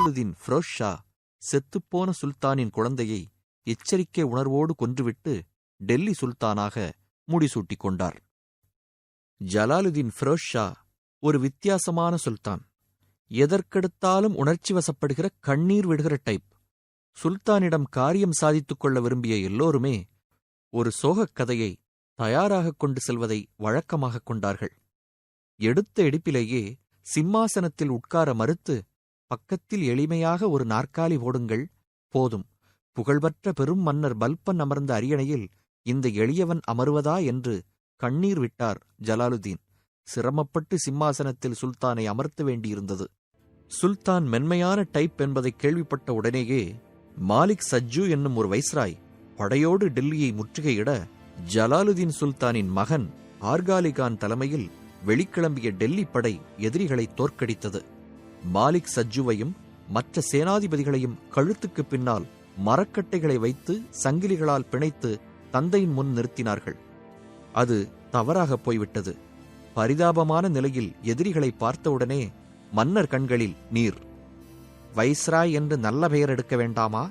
ஜலாலுதீன் ஃபிரோஸ் ஷா செத்துப்போன சுல்தானின் குழந்தையை எச்சரிக்கை உணர்வோடு கொன்றுவிட்டு டெல்லி சுல்தானாக முடிசூட்டிக் கொண்டார். ஜலாலுதீன் ஃபிரோஸ் ஷா ஒரு வித்தியாசமான சுல்தான். எதற்கெடுத்தாலும் உணர்ச்சி வசப்படுகிற, கண்ணீர் விடுகிற டைப். சுல்தானிடம் காரியம் சாதித்துக் கொள்ள விரும்பிய எல்லோருமே ஒரு சோகக் கதையை தயாராகக் கொண்டு செல்வதை வழக்கமாகக் கொண்டார்கள். எடுத்த எடுப்பிலேயே சிம்மாசனத்தில் உட்கார மறுத்து, பக்கத்தில் எளிமையாக ஒரு நாற்காலி போடுங்கள், போதும், புகழ்பெற்ற பெரும் மன்னர் பல்பன் அமர்ந்த அரியணையில் இந்த எளியவன் அமருவதா என்று கண்ணீர் விட்டார் ஜலாலுதீன். சிரமப்பட்டு சிம்மாசனத்தில் சுல்தானை அமர்த்த வேண்டியிருந்தது. சுல்தான் மென்மையான டைப் என்பதை கேள்விப்பட்ட உடனேயே மாலிக் சஜ்ஜு என்னும் ஒரு வைஸ்ராய் படையோடு டெல்லியை முற்றுகையிட, ஜலாலுதீன் சுல்தானின் மகன் ஆர்காலிகான் தலைமையில் வெளிக்கிளம்பிய டெல்லி படை எதிரிகளை தோற்கடித்தது. மாலிக் சஜ்ஜுவையும் மற்ற சேனாதிபதிகளையும் கழுத்துக்குப் பின்னால் மரக்கட்டைகளை வைத்து சங்கிலிகளால் பிணைத்து தந்தையின் முன் நிறுத்தினார்கள். அது தவறாகப் போய்விட்டது. பரிதாபமான நிலையில் எதிரிகளை பார்த்தவுடனே மன்னர் கண்களில் நீர். வைஸ்ராய் என்று நல்ல பெயர் எடுக்க வேண்டாமா?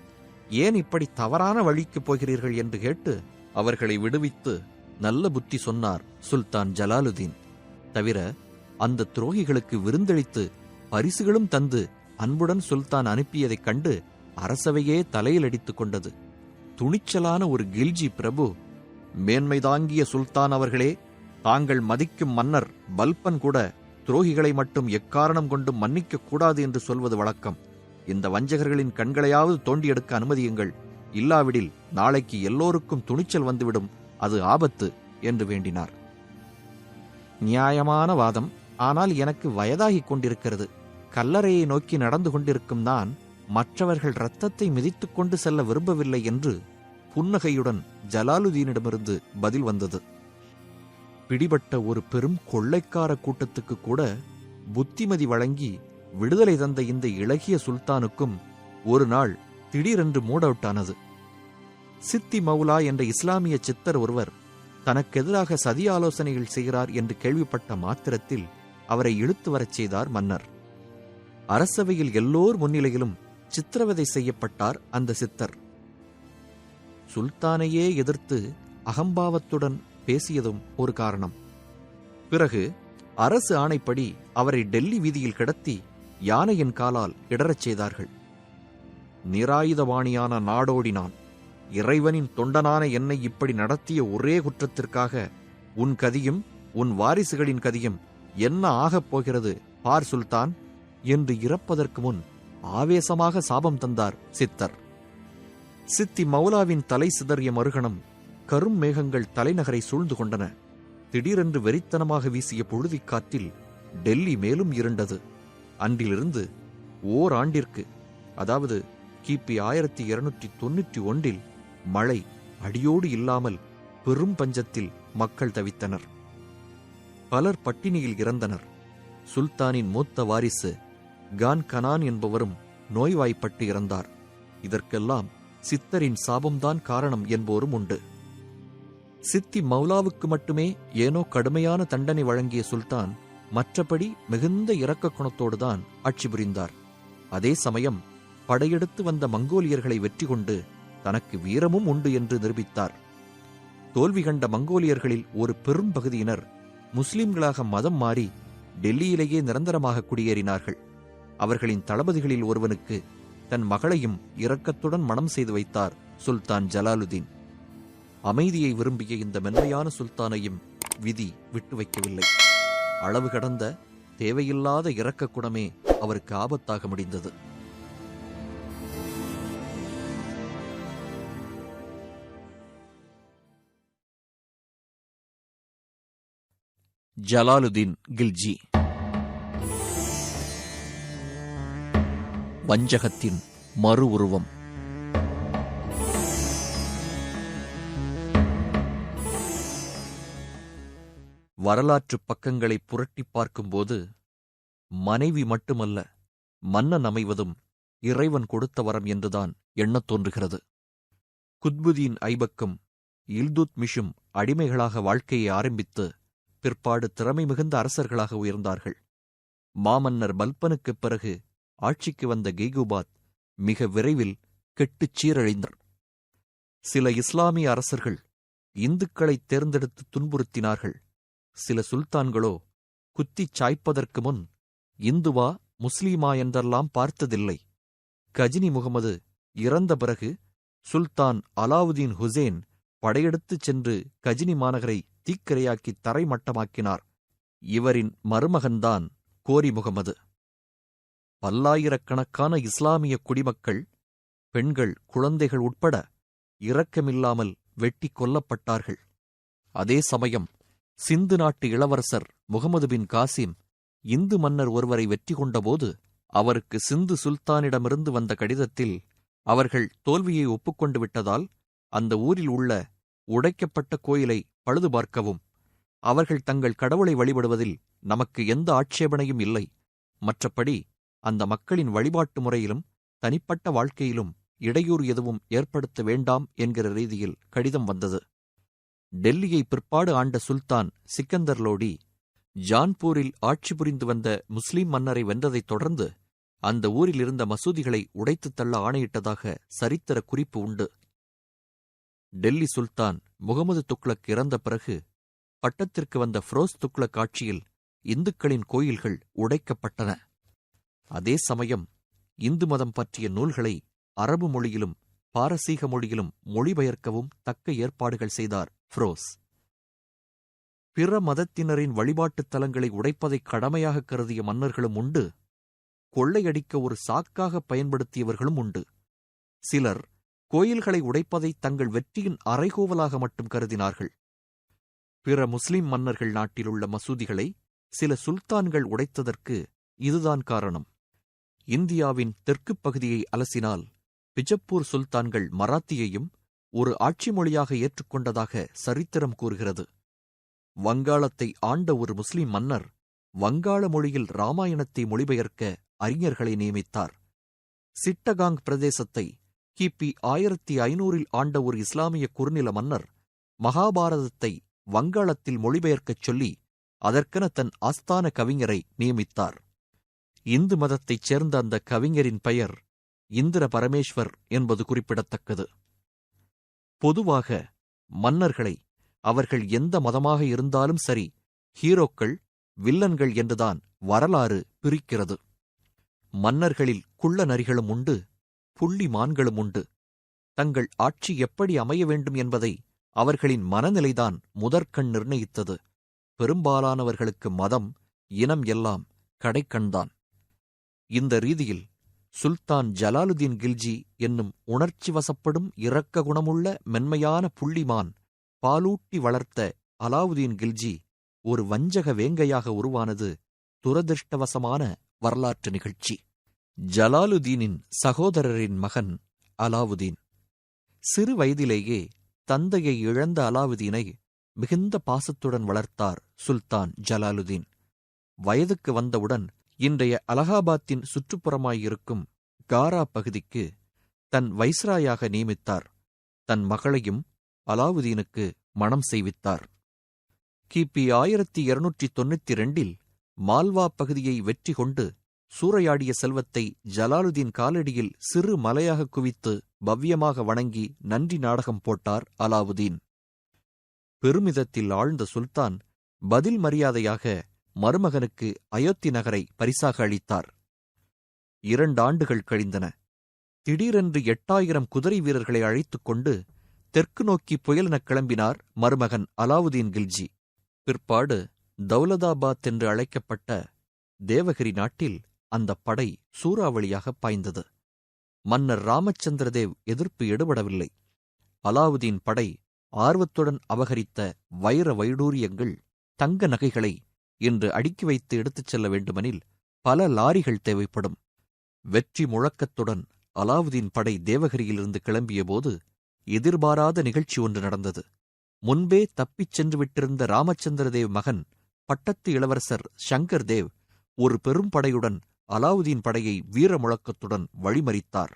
ஏன் இப்படி தவறான வழிக்குப் போகிறீர்கள் என்று கேட்டு அவர்களை விடுவித்து நல்ல புத்தி சொன்னார் சுல்தான் ஜலாலுதீன். தவிர அந்த துரோகிகளுக்கு விருந்தளித்து பரிசுகளும் தந்து அன்புடன் சுல்தான் அனுப்பியதைக் கண்டு அரசவையே தலையில் அடித்துக் கொண்டது. துணிச்சலான ஒரு கில்ஜி பிரபு, மேன்மைதாங்கிய சுல்தான் அவர்களே, தாங்கள் மதிக்கும் மன்னர் பல்பன் கூட துரோகிகளை மட்டும் எக்காரணம் கொண்டும் மன்னிக்கக் கூடாது என்று சொல்வது வழக்கம். இந்த வஞ்சகர்களின் கண்களையாவது தோண்டி எடுக்க அனுமதியுங்கள், இல்லாவிடில் நாளைக்கு எல்லோருக்கும் துணிச்சல் வந்துவிடும், அது ஆபத்து என்று வேண்டினார். நியாயமான வாதம். ஆனால் எனக்கு வயதாகிக் கொண்டிருக்கிறது. கல்லறையை நோக்கி நடந்து கொண்டிருக்கும் நான் மற்றவர்கள் இரத்தத்தை மிதித்துக் கொண்டு செல்ல விரும்பவில்லை என்று புன்னகையுடன் ஜலாலுதீனிடமிருந்து பதில் வந்தது. பிடிபட்ட ஒரு பெரும் கொள்ளைக்கார கூட்டத்துக்கு கூட புத்திமதி வழங்கி விடுதலை தந்த இந்த இளகிய சுல்தானுக்கும் ஒரு நாள் திடீரென்று மூட் அவுட் ஆனது. சித்தி மௌலா என்ற இஸ்லாமிய சித்தர் ஒருவர் தனக்கெதிராக சதி ஆலோசனைகள் செய்கிறார் என்று கேள்விப்பட்ட மாத்திரத்தில் அவரை இழுத்து வரச் செய்தார் மன்னர். அரசவையில் எல்லோர் முன்னிலையிலும் சித்திரவதை செய்யப்பட்டார் அந்த சித்தர். சுல்தானையே எதிர்த்து அகம்பாவத்துடன் பேசியதும் ஒரு காரணம். பிறகு அரசு ஆணைப்படி அவரை டெல்லி வீதியில் கிடத்தி யானையின் காலால் இடறச் செய்தார்கள். நிராயுதபாணியான நாடோடினான், இறைவனின் தொண்டனான என்னை இப்படி நடத்திய ஒரே குற்றத்திற்காக உன் கதியும் உன் வாரிசுகளின் கதியும் என்ன ஆகப் போகிறது பார் சுல்தான் என்று இறப்பதற்கு முன் ஆவேசமாக சாபம் தந்தார் சித்தர். சித்தி மௌலாவின் தலை சிதறிய மறுகணம் கரும் மேகங்கள் தலைநகரை சூழ்ந்து கொண்டன. திடீரென்று வெறித்தனமாக வீசிய புழுதிக்காற்றில் டெல்லி மேலும் இருண்டது. அன்றிலிருந்து ஓராண்டிற்கு, அதாவது கிபி 1291 மழை அடியோடு இல்லாமல் பெரும் பஞ்சத்தில் மக்கள் தவித்தனர். பலர் பட்டினியில் இறந்தனர். சுல்தானின் மூத்த வாரிசு கான் கனான் என்பவரும் நோய்வாய்ப்பட்டு இறந்தார். இதற்கெல்லாம் சித்தரின் சாபம்தான் காரணம் என்போரும் உண்டு. சித்தி மௌலாவுக்கு மட்டுமே ஏனோ கடுமையான தண்டனை வழங்கிய சுல்தான் மற்றபடி மிகுந்த இரக்க குணத்தோடுதான் ஆட்சி புரிந்தார். அதே சமயம் படையெடுத்து வந்த மங்கோலியர்களை வெற்றி கொண்டு தனக்கு வீரமும் உண்டு என்று நிரூபித்தார். தோல்வி கண்ட மங்கோலியர்களில் ஒரு பெரும் பகுதியினர் முஸ்லிம்களாக மதம் மாறி டெல்லியிலேயே நிரந்தரமாக குடியேறினார்கள். அவர்களின் தளபதிகளில் ஒருவனுக்கு தன் மகளையும் இரக்கத்துடன் மணம் செய்து வைத்தார் சுல்தான் ஜலாலுதீன். அமைதியை விரும்பிய இந்த மென்மையான சுல்தானையும் விதி விட்டு வைக்கவில்லை. அளவு கடந்த தேவையில்லாத இரக்க குணமே அவருக்கு ஆபத்தாக முடிந்தது. ஜலாலுதீன் கில்ஜி. வஞ்சகத்தின் மறு உருவம். வரலாற்றுப் பக்கங்களை புரட்டி பார்க்கும்போது மனைவி மட்டுமல்ல, மன்னன் அமைவதும் இறைவன் கொடுத்த வரம் என்றுதான் எண்ணத் தோன்றுகிறது. குத்புதீன் ஐபக்கும் இல்துத்மிஷும் அடிமைகளாக வாழ்க்கையை ஆரம்பித்து பிற்பாடு திறமை மிகுந்த அரசர்களாக உயர்ந்தார்கள். மாமன்னர் பல்பனுக்குப் பிறகு ஆட்சிக்கு வந்த கெய்குபாத் மிக விரைவில் கெட்டுச் சீரழிந்தார். சில இஸ்லாமிய அரசர்கள் இந்துக்களைத் தேர்ந்தெடுத்து துன்புறுத்தினார்கள். சில சுல்தான்களோ குத்திச் சாய்ப்பதற்கு முன் இந்துவா முஸ்லீமா என்றெல்லாம் பார்த்ததில்லை. கஜினி முகமது இறந்த பிறகு சுல்தான் அலாவுதீன் ஹுசேன் படையெடுத்துச் சென்று கஜினி மாநகரை தீக்கிரையாக்கித் தரைமட்டமாக்கினார். இவரின் மருமகன்தான் கோரி முகமது. பல்லாயிரக்கணக்கான இஸ்லாமிய குடிமக்கள், பெண்கள், குழந்தைகள் உட்பட இரக்கமில்லாமல் வெட்டிக் கொல்லப்பட்டார்கள். அதே சமயம் சிந்து நாட்டு இளவரசர் முகமது பின் காசிம் இந்து மன்னர் ஒருவரை வெற்றி கொண்டபோது அவருக்கு சிந்து சுல்தானிடமிருந்து வந்த கடிதத்தில் அவர்கள் தோல்வியை ஒப்புக்கொண்டு விட்டதால் அந்த ஊரில் உள்ள உடைக்கப்பட்ட கோயிலை பழுது பார்க்கவும், அவர்கள் தங்கள் கடவுளை வழிபடுவதில் நமக்கு எந்த ஆட்சேபனையும் இல்லை, மற்றபடி அந்த மக்களின் வழிபாட்டு முறையிலும் தனிப்பட்ட வாழ்க்கையிலும் இடையூறு எதுவும் ஏற்படுத்த வேண்டாம் என்கிற ரீதியில் கடிதம் வந்தது. டெல்லியை பிற்பாடு ஆண்ட சுல்தான் சிக்கந்தர் லோடி ஜான்பூரில் ஆட்சி புரிந்து வந்த முஸ்லிம் மன்னரை வென்றதைத் தொடர்ந்து அந்த ஊரில் இருந்த மசூதிகளை உடைத்துத் தள்ள ஆணையிட்டதாக சரித்திர குறிப்பு உண்டு. டெல்லி சுல்தான் முகமது துக்ளக் இறந்த பிறகு பட்டத்திற்கு வந்த ஃபிரோஸ் துக்ளக் ஆட்சியில் இந்துக்களின் கோயில்கள் உடைக்கப்பட்டன. அதே சமயம் இந்து மதம் பற்றிய நூல்களை அரபு மொழியிலும் பாரசீக மொழியிலும் மொழிபெயர்க்கவும் தக்க ஏற்பாடுகள் செய்தார் ஃபிரோஸ். பிற மதத்தினரின் வழிபாட்டுத் தலங்களை உடைப்பதைக் கடமையாக கருதிய மன்னர்களும் உண்டு, கொள்ளையடிக்க ஒரு சாக்காக பயன்படுத்தியவர்களும் உண்டு. சிலர் கோயில்களை உடைப்பதை தங்கள் வெற்றியின் அறைகூவலாக மட்டும் கருதினார்கள். பிற முஸ்லிம் மன்னர்கள் நாட்டிலுள்ள மசூதிகளை சில சுல்தான்கள் உடைத்ததற்கு இதுதான் காரணம். இந்தியாவின் தெற்குப் பகுதியை அலசினால் பிஜப்பூர் சுல்தான்கள் மராத்தியையும் ஒரு ஆட்சி மொழியாக ஏற்றுக்கொண்டதாக சரித்திரம் கூறுகிறது. வங்காளத்தை ஆண்ட ஒரு முஸ்லிம் மன்னர் வங்காள மொழியில் இராமாயணத்தை மொழிபெயர்க்க அறிஞர்களை நியமித்தார். சிட்டகாங் பிரதேசத்தை கிபி 1500 ஆண்ட ஒரு இஸ்லாமிய குறுநில மன்னர் மகாபாரதத்தை வங்காளத்தில் மொழிபெயர்க்கச் சொல்லி அதற்கென தன் ஆஸ்தான கவிஞரை நியமித்தார். இந்து மதத்தைச் சேர்ந்த அந்த கவிஞரின் பெயர் இந்திர பரமேஸ்வர் என்பது குறிப்பிடத்தக்கது. பொதுவாக மன்னர்களை அவர்கள் எந்த மதமாக இருந்தாலும் சரி ஹீரோக்கள், வில்லன்கள் என்றுதான் வரலாறு பிரிக்கிறது. மன்னர்களில் குள்ள நரிகளும் உண்டு, புள்ளி மான்களும் உண்டு. தங்கள் ஆட்சி எப்படி அமைய வேண்டும் என்பதை அவர்களின் மனநிலைதான் முதற்கண் நிர்ணயித்தது. பெரும்பாலானவர்களுக்கு மதம், இனம் எல்லாம் கடைக்கண்தான். இந்த ரீதியில் சுல்தான் ஜலாலுதீன் கில்ஜி என்னும் உணர்ச்சி வசப்படும் இரக்க குணமுள்ள மென்மையான புள்ளிமான் பாலூட்டி வளர்த்த அலாவுதீன் கில்ஜி ஒரு வஞ்சக வேங்கையாக உருவானது துரதிருஷ்டவசமான வரலாற்று நிகழ்ச்சி. ஜலாலுதீனின் சகோதரரின் மகன் அலாவுதீன். சிறு வயதிலேயே தந்தையை இழந்த அலாவுதீனை மிகுந்த பாசத்துடன் வளர்த்தார் சுல்தான் ஜலாலுதீன். வயதுக்கு வந்தவுடன் இன்றைய அலகாபாத்தின் சுற்றுப்புறமாயிருக்கும் காரா பகுதிக்கு தன் வைஸ்ராயாக நியமித்தார். தன் மகளையும் அலாவுதீனுக்கு மணம் செய்வித்தார். கிபி 1292 மால்வா பகுதியை வெற்றி கொண்டு சூறையாடிய செல்வத்தை ஜலாலுதீன் காலடியில் சிறு மலையாக குவித்து பவ்யமாக வணங்கி நன்றி நாடகம் போட்டார் அலாவுதீன். பெருமிதத்தில் ஆழ்ந்த சுல்தான் பதில் மரியாதையாக மருமகனுக்கு அயோத்தி நகரை பரிசாக அளித்தார். 2 ஆண்டுகள் கழிந்தன. திடீரென்று 8000 குதிரை வீரர்களை அழைத்துக் கொண்டு தெற்கு நோக்கி புயலெனக் கிளம்பினார் மருமகன் அலாவுதீன் கில்ஜி. பிற்பாடு தௌலதாபாத் என்று அழைக்கப்பட்ட தேவகிரி நாட்டில் அந்தப் படை சூறாவளியாக பாய்ந்தது. மன்னர் ராமச்சந்திரதேவ் எதிர்ப்பு எடுபடவில்லை. அலாவுதீன் படை ஆர்வத்துடன் அபகரித்த வைர வைடூரியங்கள், தங்க நகைகளை இன்று அடுக்கி வைத்து எடுத்துச் செல்ல வேண்டுமெனில் பல லாரிகள் தேவைப்படும். வெற்றி முழக்கத்துடன் அலாவுதீன் படை தேவகிரியிலிருந்து கிளம்பியபோது எதிர்பாராத நிகழ்ச்சி ஒன்று நடந்தது. முன்பே தப்பிச் சென்று விட்டிருந்த ராமச்சந்திரதேவ் மகன் பட்டத்து இளவரசர் சங்கர் தேவ் ஒரு பெரும் படையுடன் அலாவுதீன் படையை வீர முழக்கத்துடன் வழிமறித்தார்.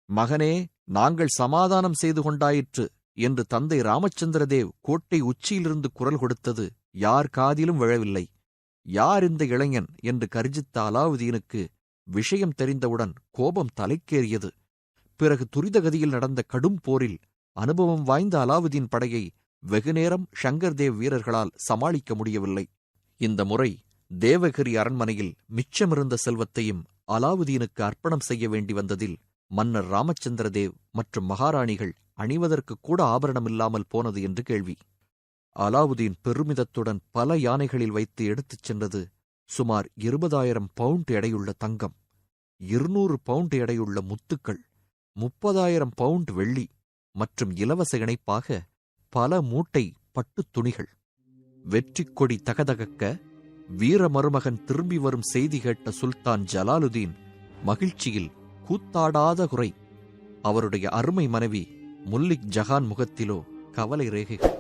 மகனே, நாங்கள் சமாதானம் செய்து கொண்டாயிற்று என்று தந்தை ராமச்சந்திரதேவ் கோட்டை உச்சியிலிருந்து குரல் கொடுத்தது யார் காதிலும் விழவில்லை. யார் இந்த இளைஞன் என்று கர்ஜித்த அலாவுதீனுக்கு விஷயம் தெரிந்தவுடன் கோபம் தலைக்கேறியது. பிறகு துரிதகதியில் நடந்த கடும் போரில் அனுபவம் வாய்ந்த அலாவுதீன் படையை வெகுநேரம் ஷங்கர்தேவ் வீரர்களால் சமாளிக்க முடியவில்லை. இந்த முறை தேவகிரி அரண்மனையில் மிச்சமிருந்த செல்வத்தையும் அலாவுதீனுக்கு அர்ப்பணம் செய்ய வேண்டி வந்ததில் மன்னர் ராமச்சந்திரதேவ் மற்றும் மகாராணிகள் அணிவதற்கு கூட ஆபரணமில்லாமல் போனது என்று கேள்வி. அலாவுதீன் பெருமிதத்துடன் பல யானைகளில் வைத்து எடுத்துச் சென்றது சுமார் 20,000 பவுண்ட் எடையுள்ள தங்கம், 200 பவுண்ட் எடையுள்ள முத்துக்கள், 30,000 பவுண்ட் வெள்ளி மற்றும் இலவச இணைப்பாக பல மூட்டை பட்டுத் துணிகள். வெற்றிக் கொடி தகதகக்க வீர மருமகன் திரும்பி வரும் செய்தி கேட்ட சுல்தான் ஜலாலுதீன் மகிழ்ச்சியில் கூத்தாடாத குறை. அவருடைய அருமை மனைவி முல்லிக் ஜஹான் முகத்திலோ கவலை ரேகைகள்.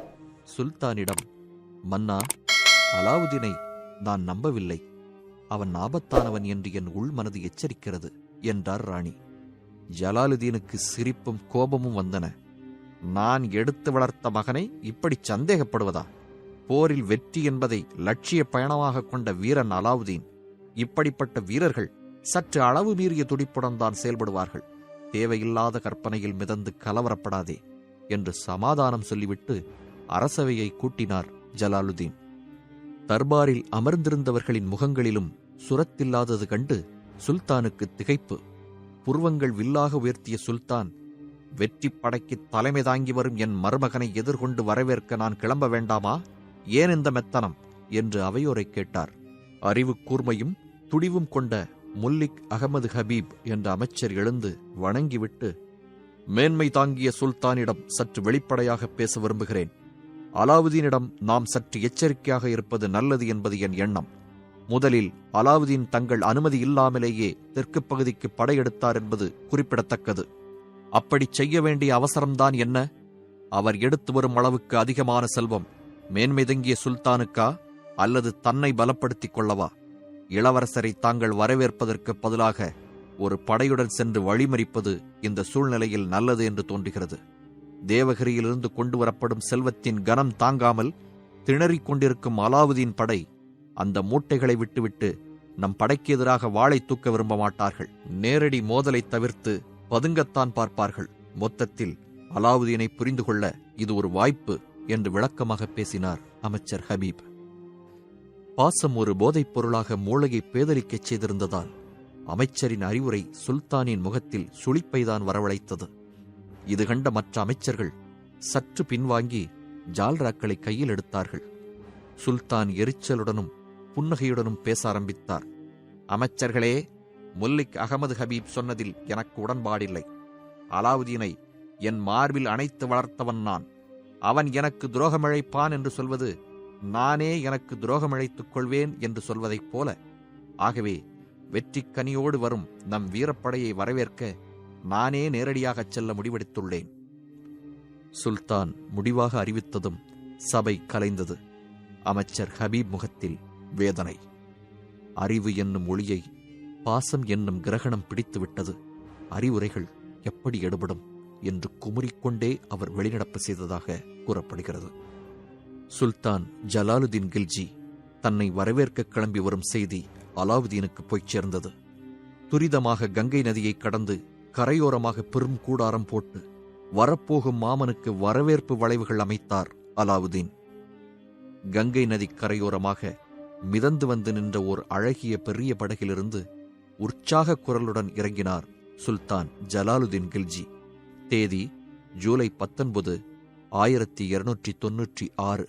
சுல்தானிடம், மன்னா, அலாவுதீனை நான் நம்பவில்லை. அவன் ஆபத்தானவன் என்று என் உள்மனது எச்சரிக்கிறது என்றார் ராணி. ஜலாலுதீனுக்கு சிரிப்பும் கோபமும் வந்தன. நான் எடுத்து வளர்த்த மகனை இப்படி சந்தேகப்படுவதா? போரில் வெற்றி என்பதை லட்சிய பயணமாக கொண்ட வீரன் அலாவுதீன். இப்படிப்பட்ட வீரர்கள் சற்று அளவு மீறிய துடிப்புடன் தான் செயல்படுவார்கள். தேவையில்லாத கற்பனையில் மிதந்து கலவரப்படாதே என்று சமாதானம் சொல்லிவிட்டு அரசவையை கூட்டினார் ஜலாலுதீன். தர்பாரில் அமர்ந்திருந்தவர்களின் முகங்களிலும் சுரத்தில்லாதது கண்டு சுல்தானுக்கு திகைப்பு. புருவங்கள் வில்லாக உயர்த்திய சுல்தான், வெற்றிப் படைக்கு தலைமை தாங்கி வரும் என் மருமகனை எதிர்கொண்டு வரவேற்க நான் கிளம்ப வேண்டாமா? ஏன் இந்த மெத்தனம் என்று அவையோரை கேட்டார். அறிவு கூர்மையும் துடிவும் கொண்ட முல்லிக் அகமது ஹபீப் என்ற அமைச்சர் எழுந்து வணங்கிவிட்டு, மேன்மை தாங்கிய சுல்தானிடம் சற்று வெளிப்படையாக பேச விரும்புகிறேன். அலாவுதீனிடம் நாம் சற்று எச்சரிக்கையாக இருப்பது நல்லது என்பது என் எண்ணம். முதலில் அலாவுதீன் தங்கள் அனுமதி இல்லாமலேயே தெற்கு பகுதிக்கு படையெடுத்தார் என்பது குறிப்பிடத்தக்கது. அப்படி செய்ய வேண்டிய அவசரம்தான் என்ன? அவர் எடுத்து வரும் அளவுக்கு அதிகமான செல்வம் மேன்மை தங்கிய சுல்தானுக்கா, அல்லது தன்னை பலப்படுத்திக் கொள்ளவா? இளவரசரை தாங்கள் வரவேற்பதற்கு பதிலாக ஒரு படையுடன் சென்று வழிமறிப்பது இந்த சூழ்நிலையில் நல்லது என்று தோன்றுகிறது. தேவகிரியிலிருந்து கொண்டு வரப்படும் செல்வத்தின் கனம் தாங்காமல் திணறிக் கொண்டிருக்கும் அலாவுதீன் படை அந்த மூட்டைகளை விட்டுவிட்டு நம் படைக்கு எதிராக வாளை தூக்க விரும்ப மாட்டார்கள். நேரடி மோதலை தவிர்த்து பதுங்கத்தான் பார்ப்பார்கள். மொத்தத்தில் அலாவுதீனை புரிந்து கொள்ள இது ஒரு வாய்ப்பு என்று விளக்கமாக பேசினார் அமைச்சர் ஹபீப். பாசம் ஒரு போதைப் பொருளாக மூளையை பேதலிக்கச் செய்திருந்ததால் அமைச்சரின் அறிவுரை சுல்தானின் முகத்தில் சுளிப்பைதான் வரவழைத்தது. இது கண்ட மற்ற அமைச்சர்கள் சற்று பின்வாங்கி ஜால்ராக்களை கையில் எடுத்தார்கள். சுல்தான் எரிச்சலுடனும் புன்னகையுடனும் பேச ஆரம்பித்தார். அமைச்சர்களே, முல்லிக் அகமது ஹபீப் சொன்னதில் எனக்கு உடன்பாடில்லை. அலாவுதீனை என் மார்பில் அணைத்து வளர்த்தவன் நான். அவன் எனக்கு துரோகமிழைப்பான் என்று சொல்வது நானே எனக்கு துரோகமிழைத்துக் கொள்வேன் என்று சொல்வதைப் போல. ஆகவே வெற்றிக் கனியோடு வரும் நம் வீரப்படையை வரவேற்க நானே நேரடியாகச் செல்ல முடிவெடுத்துள்ளேன். சுல்தான் முடிவாக அறிவித்ததும் சபை கலைந்தது. அமைச்சர் ஹபீப் முகத்தில் வேதனை. அறிவு என்னும் ஒளியை பாசம் என்னும் கிரகணம் பிடித்துவிட்டது. அறிவுரைகள் எப்படி எடுபடும் என்று குமுறிக்கொண்டே அவர் வெளிநடப்பு செய்ததாக கூறப்படுகிறது. சுல்தான் ஜலாலுதீன் கில்ஜி தன்னை வரவேற்க கிளம்பி வரும் செய்தி அலாவுதீனுக்கு போய்ச் சேர்ந்தது. துரிதமாக கங்கை நதியை கடந்து கரையோரமாக பெரும் கூடாரம் போட்டு வரப்போகும் மாமனுக்கு வரவேற்பு வளைவுகள் அமைத்தார் அலாவுதீன். கங்கை நதி கரையோரமாக மிதந்து வந்து நின்ற ஓர் அழகிய பெரிய படகிலிருந்து உற்சாக குரலுடன் இறங்கினார் சுல்தான் ஜலாலுதீன் கில்ஜி. தேதி ஜூலை 19, 1296.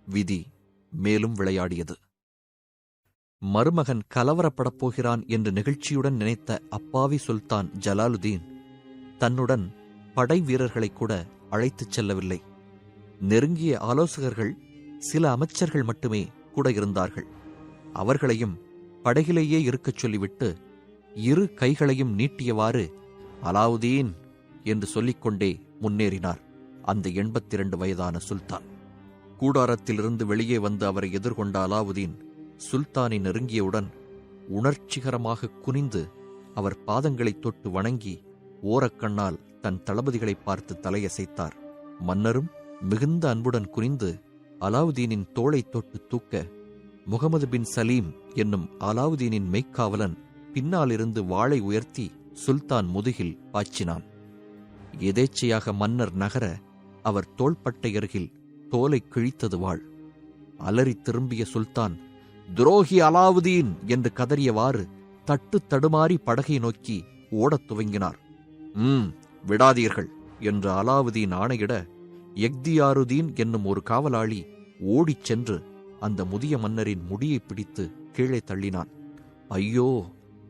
விதி மேலும் விளையாடியது. மருமகன் கலவரப்படப் போகிறான் என்று நெகிழ்ச்சியுடன் நினைத்த அப்பாவி சுல்தான் ஜலாலுதீன் தன்னுடன் படை வீரர்களை கூட அழைத்துச் செல்லவில்லை. நெருங்கிய ஆலோசகர்கள் சில அமைச்சர்கள் மட்டுமே கூட இருந்தார்கள். அவர்களையும் படகிலேயே இருக்கச் சொல்லிவிட்டு இரு கைகளையும் நீட்டியவாறு அலாவுதீன் என்று சொல்லிக்கொண்டே முன்னேறினார் அந்த 82 வயதான சுல்தான். கூடாரத்திலிருந்து வெளியே வந்து அவரை எதிர்கொண்ட அலாவுதீன் சுல்தானை நெருங்கியவுடன் உணர்ச்சிகரமாக குனிந்து அவர் பாதங்களைத் தொட்டு வணங்கி ஓரக்கண்ணால் தன் தளபதிகளை பார்த்து தலையசைத்தார். மன்னரும் மிகுந்த அன்புடன் குனிந்து அலாவுதீனின் தோளை தொட்டு தூக்க முகமது பின் சலீம் என்னும் அலாவுதீனின் மெய்க்காவலன் பின்னாலிருந்து வாளை உயர்த்தி சுல்தான் முதுகில் பாய்ச்சினான். எதேச்சையாக மன்னர் நகர அவர் தோள்பட்டை அருகில் தோலை கிழித்தது வாள். அலறி திரும்பிய சுல்தான், துரோகி அலாவுதீன் என்று கதறியவாறு தட்டு தடுமாறி படகை நோக்கி ஓடத் துவங்கினார். விடாதீர்கள் என்று அலாவுதீன் ஆணையிட, எக்தியாருதீன் என்னும் ஒரு காவலாளி ஓடிச் சென்று அந்த முதிய மன்னரின் முடியை பிடித்து கீழே தள்ளினான். ஐயோ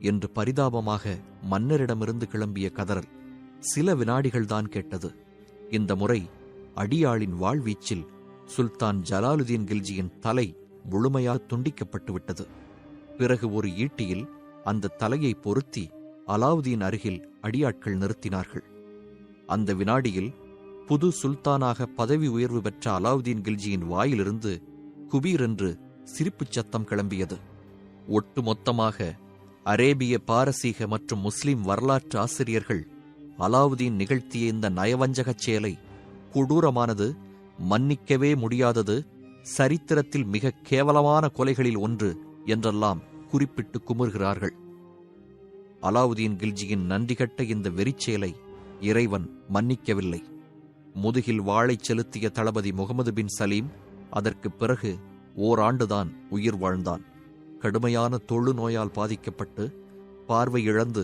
என்று பரிதாபமாக மன்னரிடமிருந்து கிளம்பிய கதறல் சில வினாடிகள்தான் கேட்டது. இந்த முறை அடியாளின் வாழ்வீச்சில் சுல்தான் ஜலாலுதீன் கில்ஜியின் தலை முழுமையாக துண்டிக்கப்பட்டு விட்டது. பிறகு ஒரு ஈட்டியில் அந்த தலையை பொருத்தி அலாவுதீன் அருகில் அடியாட்கள் நிறுத்தினார்கள். அந்த வினாடியில் புது சுல்தானாக பதவி உயர்வு பெற்ற அலாவுதீன் கில்ஜியின் வாயிலிருந்து குபீர் என்று சிரிப்புச் சத்தம் கிளம்பியது. ஒட்டுமொத்தமாக அரேபிய, பாரசீக மற்றும் முஸ்லிம் வரலாற்று ஆசிரியர்கள் அலாவுதீன் நிகழ்த்திய இந்த நயவஞ்சகச் செயலை கொடூரமானது, மன்னிக்கவே முடியாதது, சரித்திரத்தில் மிக கேவலமான கொலைகளில் ஒன்று என்றெல்லாம் குறிப்பிட்டு குமுறுகிறார்கள். அலாவுதீன் கில்ஜியின் நன்றிகட்ட இந்த வெறிச்செயலை இறைவன் மன்னிக்கவில்லை. முதுகில் வாளைச் செலுத்திய தளபதி முகமது பின் சலீம் அதற்குப் பிறகு ஓராண்டுதான் உயிர் வாழ்ந்தான். கடுமையான தொழுநோயால் பாதிக்கப்பட்டு பார்வை இழந்து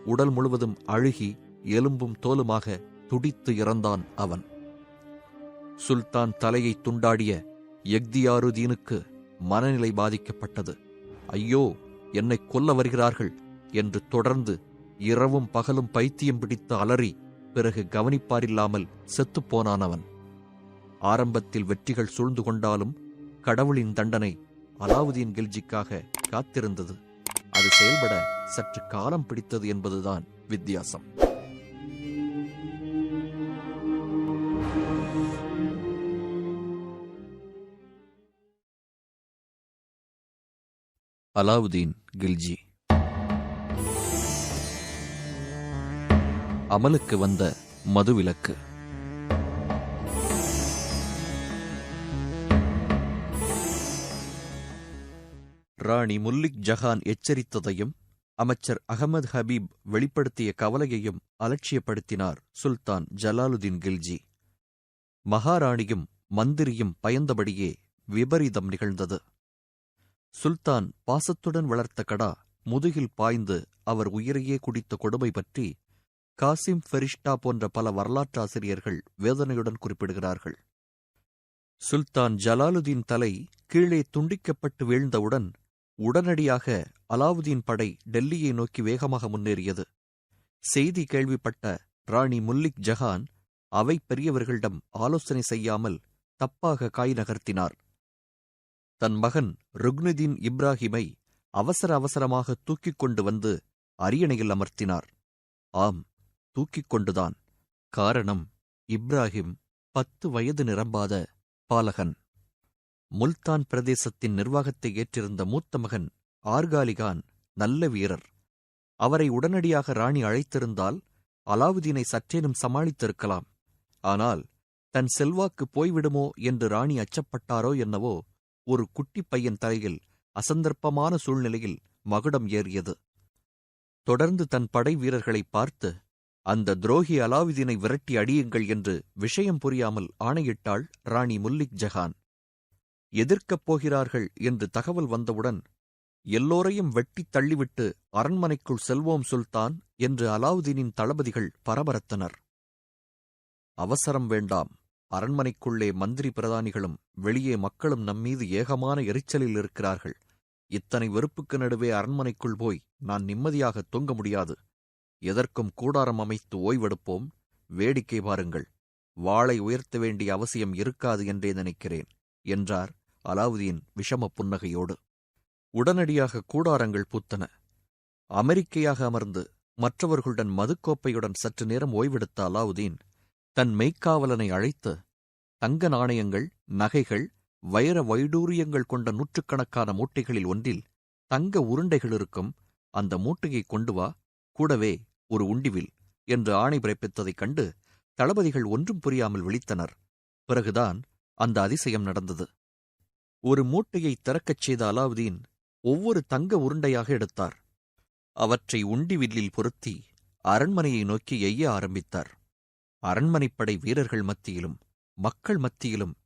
உடல் முழுவதும் அழுகி எலும்பும் தோலுமாக துடித்து இறந்தான் அவன். சுல்தான் தலையை துண்டாடிய எக்தியாருதீனுக்கு மனநிலை பாதிக்கப்பட்டது. ஐயோ, என்னை கொல்ல வருகிறார்கள் என்று தொடர்ந்து இரவும் பகலும் பைத்தியம் பிடித்து அலறி பிறகு கவனிப்பாரில்லாமல் செத்துப்போனான் அவன். ஆரம்பத்தில் வெற்றிகள் சூழ்ந்து கொண்டாலும் கடவுளின் தண்டனை அலாவுதீன் கில்ஜிக்காக காத்திருந்தது. அது செயல்பட சற்று காலம் பிடித்தது என்பதுதான் வித்தியாசம். அலாவுதீன் கில்ஜி. அமலுக்கு வந்த மதுவிலக்கு. ராணி முல்லிக் ஜஹான் எச்சரித்ததையும் அமைச்சர் அகமது ஹபீப் வெளிப்படுத்திய கவலையையும் அலட்சியப்படுத்தினார் சுல்தான் ஜலாலுதீன் கில்ஜி. மகாராணியும் மந்திரியும் பயந்தபடியே விபரீதம் நிகழ்ந்தது. சுல்தான் பாசத்துடன் வளர்த்த கடா முதுகில் பாய்ந்து அவர் உயிரையே குடித்த கொடுமை பற்றி காசிம் ஃபெரிஷ்டா போன்ற பல வரலாற்றாசிரியர்கள் வேதனையுடன் குறிப்பிடுகிறார்கள். சுல்தான் ஜலாலுதீன் தலை கீழே துண்டிக்கப்பட்டு வீழ்ந்தவுடன் உடனடியாக அலாவுதீன் படை டெல்லியை நோக்கி வேகமாக முன்னேறியது. செய்தி கேள்விப்பட்ட ராணி முல்லிக் ஜஹான் அவை பெரியவர்களிடம் ஆலோசனை செய்யாமல் தப்பாக காய் நகர்த்தினார். தன் மகன் ருக்னுதீன் இப்ராஹிமை அவசரமாக தூக்கிக் கொண்டு வந்து அரியணையில் அமர்த்தினார். ஆம், தூக்கிக் கொண்டுதான். காரணம், இப்ராஹிம் 10 வயது நிரம்பாத பாலகன். முல்தான் பிரதேசத்தின் நிர்வாகத்தை ஏற்றிருந்த மூத்த மகன் ஆர்காலிகான் நல்ல வீரர். அவரை உடனடியாக ராணி அழைத்திருந்தால் அலாவுதீனை சற்றேனும் சமாளித்திருக்கலாம். ஆனால் தன் செல்வாக்கு போய்விடுமோ என்று ராணி அச்சப்பட்டாரோ என்னவோ, ஒரு குட்டிப் பையன் தலையில் அசந்தர்ப்பமான சூழ்நிலையில் மகுடம் ஏறியது. தொடர்ந்து தன் படை வீரர்களை பார்த்து, அந்த துரோகி அலாவுதீனை விரட்டி அடியுங்கள் என்று விஷயம் புரியாமல் ஆணையிட்டாள் ராணி முல்லிக் ஜஹான். எதிர்க்கப் போகிறார்கள் என்று தகவல் வந்தவுடன், எல்லோரையும் வெட்டித் தள்ளிவிட்டு அரண்மனைக்குள் செல்வோம் சுல்தான் என்று அலாவுதீனின் தளபதிகள் பரபரத்தனர். அவசரம் வேண்டாம். அரண்மனைக்குள்ளே மந்திரி பிரதானிகளும் வெளியே மக்களும் நம்மீது ஏகமான எரிச்சலில் இருக்கிறார்கள். இத்தனை வெறுப்புக்கு நடுவே அரண்மனைக்குள் போய் நான் நிம்மதியாக தூங்க முடியாது. எதற்கும் கூடாரம் அமைத்து ஓய்வெடுப்போம். வேடிக்கை பாருங்கள். வாளை உயர்த்த வேண்டிய அவசியம் இருக்காது என்றே நினைக்கிறேன் என்றார் அலாவுதீன் விஷம புன்னகையோடு. உடனடியாக கூடாரங்கள் பூத்தன. அமெரிக்கையாக அமர்ந்து மற்றவர்களுடன் மதுக்கோப்பையுடன் சற்று நேரம் ஓய்வெடுத்த அலாவுதீன் தன் மெய்க்காவலனை அழைத்து, தங்க நாணயங்கள், நகைகள், வைர வைடூரியங்கள் கொண்ட 100கணக்கான மூட்டைகளில் ஒன்றில் தங்க உருண்டைகள் இருக்கும். அந்த மூட்டையை கொண்டு வா, கூடவே ஒரு உண்டிவில் என்று ஆணை பிறப்பித்ததைக் கண்டு தளபதிகள் ஒன்றும் புரியாமல் விழித்தனர். பிறகுதான் அந்த அதிசயம் நடந்தது. ஒரு மூட்டையை திறக்கச் செய்த அலாவுதீன் ஒவ்வொரு தங்க உருண்டையாக எடுத்தார். அவற்றை உண்டிவில்லில் பொருத்தி அரண்மனையை நோக்கி எய்ய ஆரம்பித்தார். அரண்மனைப்படை வீரர்கள் மத்தியிலும் மக்கள் மத்தியிலும்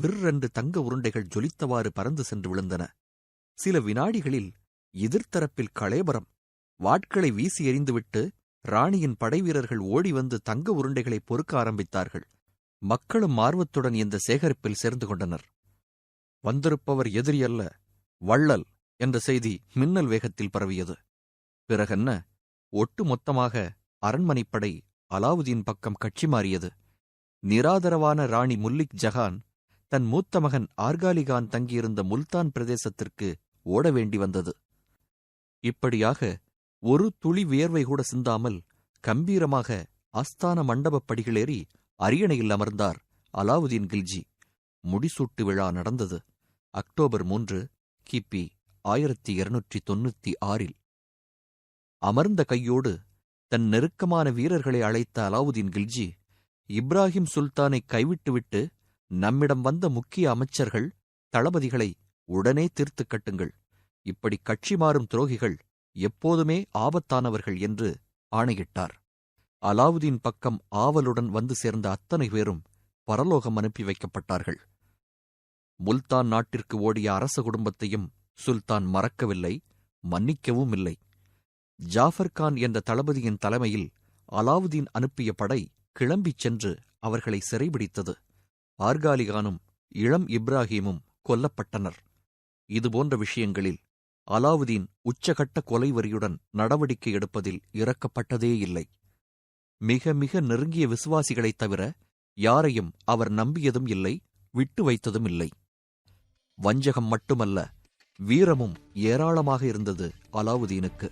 விற்றென்று தங்க உருண்டைகள் ஜொலித்தவாறு பறந்து சென்று விழுந்தன. சில வினாடிகளில் எதிர்த்தரப்பில் களேபரம். வாட்களை வீசி எறிந்துவிட்டு ராணியின் படைவீரர்கள் ஓடி வந்து தங்க உருண்டைகளை பொறுக்க ஆரம்பித்தார்கள். மக்களும் ஆர்வத்துடன் இந்த சேகரிப்பில் சேர்ந்து கொண்டனர். வந்திருப்பவர் எதிரியல்ல, வள்ளல் என்ற செய்தி மின்னல் வேகத்தில் பரவியது. பிறகென்ன, ஒட்டு மொத்தமாக அரண்மனைப்படை அலாவுதீன் பக்கம் கட்சி மாறியது. நிராதரவான ராணி முல்லிக் ஜஹான் தன் மூத்த மகன் ஆர்காலிகான் தங்கியிருந்த முல்தான் பிரதேசத்திற்கு ஓட வேண்டி வந்தது. இப்படியாக ஒரு துளி வியர்வை கூட சிந்தாமல் கம்பீரமாக ஆஸ்தான மண்டபப் படிகளேறி அரியணையில் அமர்ந்தார் அலாவுதீன் கில்ஜி. முடிசூட்டு விழா நடந்தது. அக்டோபர் 3 கிபி 1296. அமர்ந்த கையோடு தன் நெருக்கமான வீரர்களை அழைத்த அலாவுதீன் கில்ஜி, இப்ராஹிம் சுல்தானை கைவிட்டுவிட்டு நம்மிடம் வந்த முக்கிய அமைச்சர்கள், தளபதிகளை உடனே தீர்த்துக் கட்டுங்கள். இப்படி கட்சி மாறும் துரோகிகள் எப்போதுமே ஆபத்தானவர்கள் என்று ஆணையிட்டார். அலாவுதீன் பக்கம் ஆவலுடன் வந்து சேர்ந்த அத்தனை பேரும் பரலோகம் அனுப்பி வைக்கப்பட்டார்கள். முல்தான் நாட்டிற்கு ஓடிய அரச குடும்பத்தையும் சுல்தான் மறக்கவில்லை, மன்னிக்கவும் இல்லை. ஜாஃபர் கான் என்ற தளபதியின் தலைமையில் அலாவுதீன் அனுப்பிய படை கிளம்பிச் சென்று அவர்களை சிறைபிடித்தது. ஆர்காலிகானும் இளம் இப்ராஹீமும் கொல்லப்பட்டனர். இதுபோன்ற விஷயங்களில் அலாவுதீன் உச்சகட்ட கொலைவரியுடன் நடவடிக்கை எடுப்பதில் இரக்கப்பட்டதே இல்லை. மிக மிக நெருங்கிய விசுவாசிகளைத் தவிர யாரையும் அவர் நம்பியதும் இல்லை, விட்டு வைத்ததும் இல்லை. வஞ்சகம் மட்டுமல்ல, வீரமும் ஏராளமாக இருந்தது அலாவுதீனுக்கு.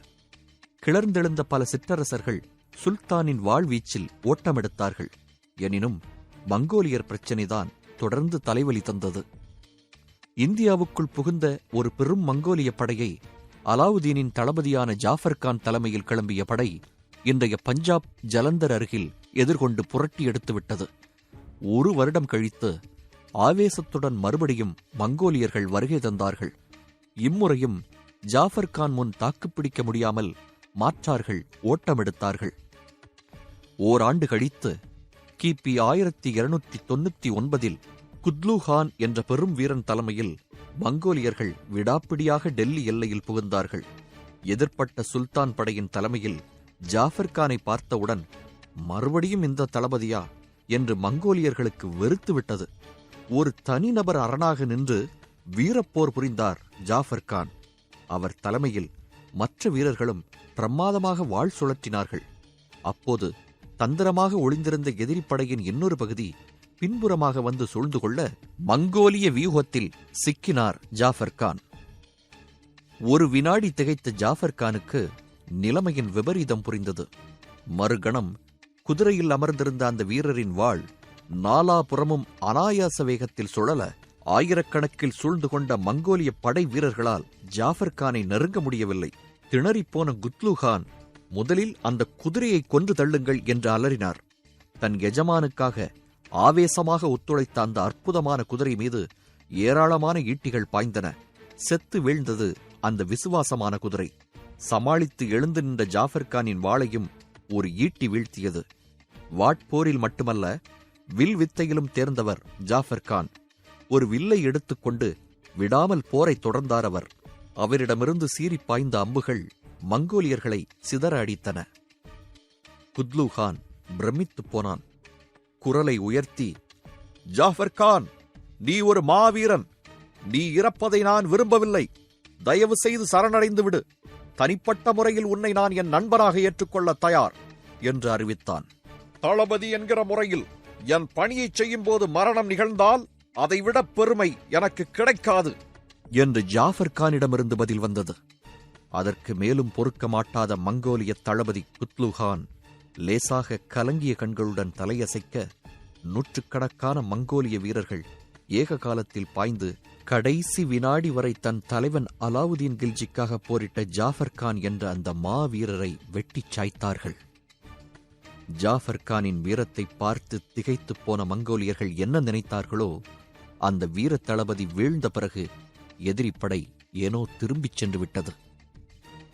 கிளர்ந்தெழுந்த பல சிற்றரசர்கள் சுல்தானின் வாழ்வீச்சில் ஓட்டமெடுத்தார்கள். எனினும் மங்கோலியர் பிரச்சினைதான் தொடர்ந்து தலைவலி தந்தது. இந்தியாவுக்குள் புகுந்த ஒரு பெரும் மங்கோலிய படையை அலாவுதீனின் தளபதியான ஜாஃபர் கான் தலைமையில் கிளம்பிய படை இன்றைய பஞ்சாப் ஜலந்தர் அருகில் எதிர்கொண்டு புரட்டி எடுத்துவிட்டது. ஒரு வருடம் கழித்து ஆவேசத்துடன் மறுபடியும் மங்கோலியர்கள் வருகை தந்தார்கள். இம்முறையும் ஜாஃபர் கான் முன் தாக்குப்பிடிக்க முடியாமல் மாற்றார்கள் ஓட்டமெடுத்தார்கள். ஓராண்டு கழித்து கிபி 1299 குத்லுகான் என்ற பெரும் வீரன் தலைமையில் மங்கோலியர்கள் விடாப்பிடியாக டெல்லி எல்லையில் புகுந்தார்கள். எதிர்ப்பட்ட சுல்தான் படையின் தலைமையில் ஜாஃபர் கானை பார்த்தவுடன் மறுபடியும் இந்த தளபதியா என்று மங்கோலியர்களுக்கு வெறுத்துவிட்டது. ஒரு தனிநபர் அரணாக நின்று வீரப்போர் புரிந்தார் ஜாஃபர் கான். அவர் தலைமையில் மற்ற வீரர்களும் பிரமாதமாக வாள் சுழற்றினார்கள். அப்போது தந்திரமாக ஒளிந்திருந்த எதிரிப்படையின் இன்னொரு பகுதி பின்புறமாக வந்து சூழ்ந்து கொள்ள மங்கோலிய வியூகத்தில் சிக்கினார் ஜாஃபர் கான். ஒரு வினாடி திகைத்த ஜாஃபர் கானுக்கு நிலைமையின் விபரீதம் புரிந்தது. மறுகணம் குதிரையில் அமர்ந்திருந்த அந்த வீரரின் வாள் நாலாபுறமும் அனாயாச வேகத்தில் சுழல ஆயிரக்கணக்கில் சூழ்ந்து கொண்ட மங்கோலிய படை வீரர்களால் ஜாஃபர் கானை நெருங்க முடியவில்லை. திணறிப்போன குத்லுகான் முதலில் அந்த குதிரையை கொன்று தள்ளுங்கள் என்று அலறினார். தன் எஜமானுக்காக ஆவேசமாக ஒத்துழைத்த அந்த அற்புதமான குதிரை மீது ஏராளமான ஈட்டிகள் பாய்ந்தன. செத்து வீழ்ந்தது அந்த விசுவாசமான குதிரை. சமாளித்து எழுந்து நின்ற ஜாஃபர் கானின் வாளையும் ஒரு ஈட்டி வீழ்த்தியது. வாட்போரில் மட்டுமல்ல, வில் வித்தையிலும் தேர்ந்தவர் ஜாஃபர் கான். ஒரு வில்லை எடுத்துக்கொண்டு விடாமல் போரை தொடர்ந்தார் அவர். அவரிடமிருந்து சீறிப் பாய்ந்த அம்புகள் மங்கோலியர்களை சிதற அடித்தன. குத்லுகான் பிரமித்துப் போனான். குரலை உயர்த்தி, ஜாஃபர் கான், நீ ஒரு மாவீரன். நீ இறப்பதை நான் விரும்பவில்லை. தயவு செய்து சரணடைந்து விடு. தனிப்பட்ட முறையில் உன்னை நான் என் நண்பனாக ஏற்றுக்கொள்ள தயார் என்று அறிவித்தான். தளபதி என்கிற முறையில் என் பணியை செய்யும் போது மரணம் நிகழ்ந்தால் அதைவிட பெருமை எனக்கு கிடைக்காது என்று ஜாஃபர் கானிடமிருந்து பதில் வந்தது. அதற்கு மேலும் பொறுக்க மாட்டாத மங்கோலிய தளபதி குத்லுகான் லேசாக கலங்கிய கண்களுடன் தலையசைக்க நூற்றுக்கணக்கான மங்கோலிய வீரர்கள் ஏக காலத்தில் பாய்ந்து கடைசி வினாடி வரை தன் தலைவன் அலாவுதீன் கில்ஜிக்காக போரிட்ட ஜாஃபர் கான் என்ற அந்த மாவீரரை வெட்டிச் சாய்த்தார்கள். ஜாஃபர் கானின் வீரத்தை பார்த்து திகைத்துப் போன மங்கோலியர்கள் என்ன நினைத்தார்களோ, அந்த வீர தளபதி வீழ்ந்த பிறகு எதிரிப்படை ஏனோ திரும்பிச் சென்று விட்டது.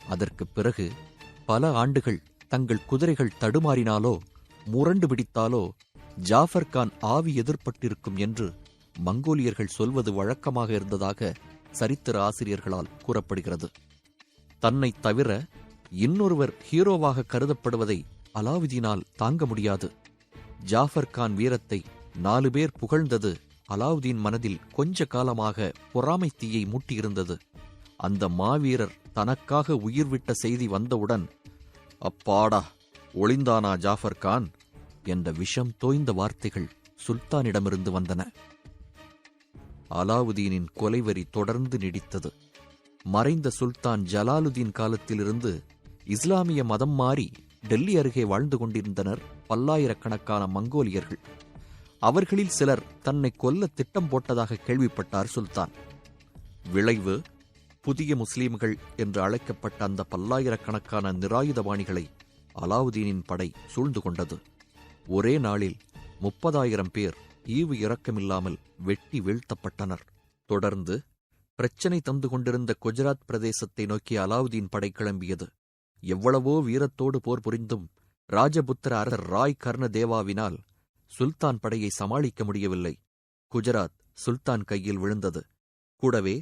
அதற்குப் பிறகு பல ஆண்டுகள் தங்கள் குதிரைகள் தடுமாறினாலோ முரண்டு பிடித்தாலோ ஜாஃபர் கான் ஆவி எதிர்பட்டிருக்கும் என்று மங்கோலியர்கள் சொல்வது வழக்கமாக இருந்ததாக சரித்திர ஆசிரியர்களால் கூறப்படுகிறது. தன்னைத் தவிர இன்னொருவர் ஹீரோவாக கருதப்படுவதை அலாவுதீனால் தாங்க முடியாது. ஜாஃபர் கான் வீரத்தை 4 பேர் புகழ்ந்தது அலாவுதீன் மனதில் கொஞ்ச காலமாக பொறாமை தீயை மூட்டியிருந்தது. அந்த மாவீரர் தனக்காக உயிர்விட்ட செய்தி வந்தவுடன், அப்பாடா, ஒளிந்தானா ஜாஃபர் கான் என்ற விஷம் தோய்ந்த வார்த்தைகள் சுல்தானிடமிருந்து வந்தன. அலாவுதீனின் கொலைவெறி தொடர்ந்து நீடித்தது. மறைந்த சுல்தான் ஜலாலுதீன் காலத்திலிருந்து இஸ்லாமிய மதம் மாறி டெல்லி அருகே வாழ்ந்து கொண்டிருந்தனர் பல்லாயிரக்கணக்கான மங்கோலியர்கள். அவர்களில் சிலர் தன்னை கொல்ல திட்டம் போட்டதாக கேள்விப்பட்டார் சுல்தான். விளைவு, புதிய முஸ்லீம்கள் என்று அழைக்கப்பட்ட அந்த பல்லாயிரக்கணக்கான நிராயுதபாணிகளை அலாவுதீனின் படை சூழ்ந்து கொண்டது. ஒரே நாளில் 30,000 பேர் ஈவு இரக்கமில்லாமல் வெட்டி வீழ்த்தப்பட்டனர். தொடர்ந்து பிரச்சினை தந்து கொண்டிருந்த குஜராத் பிரதேசத்தை நோக்கி அலாவுதீன் படை கிளம்பியது. எவ்வளவோ வீரத்தோடு போர் புரிந்தும் ராஜபுத்திர அரசர் ராய் கர்ணதேவாவினால் சுல்தான் படையை சமாளிக்க முடியவில்லை. குஜராத் சுல்தான் கையில் விழுந்தது. கூடவே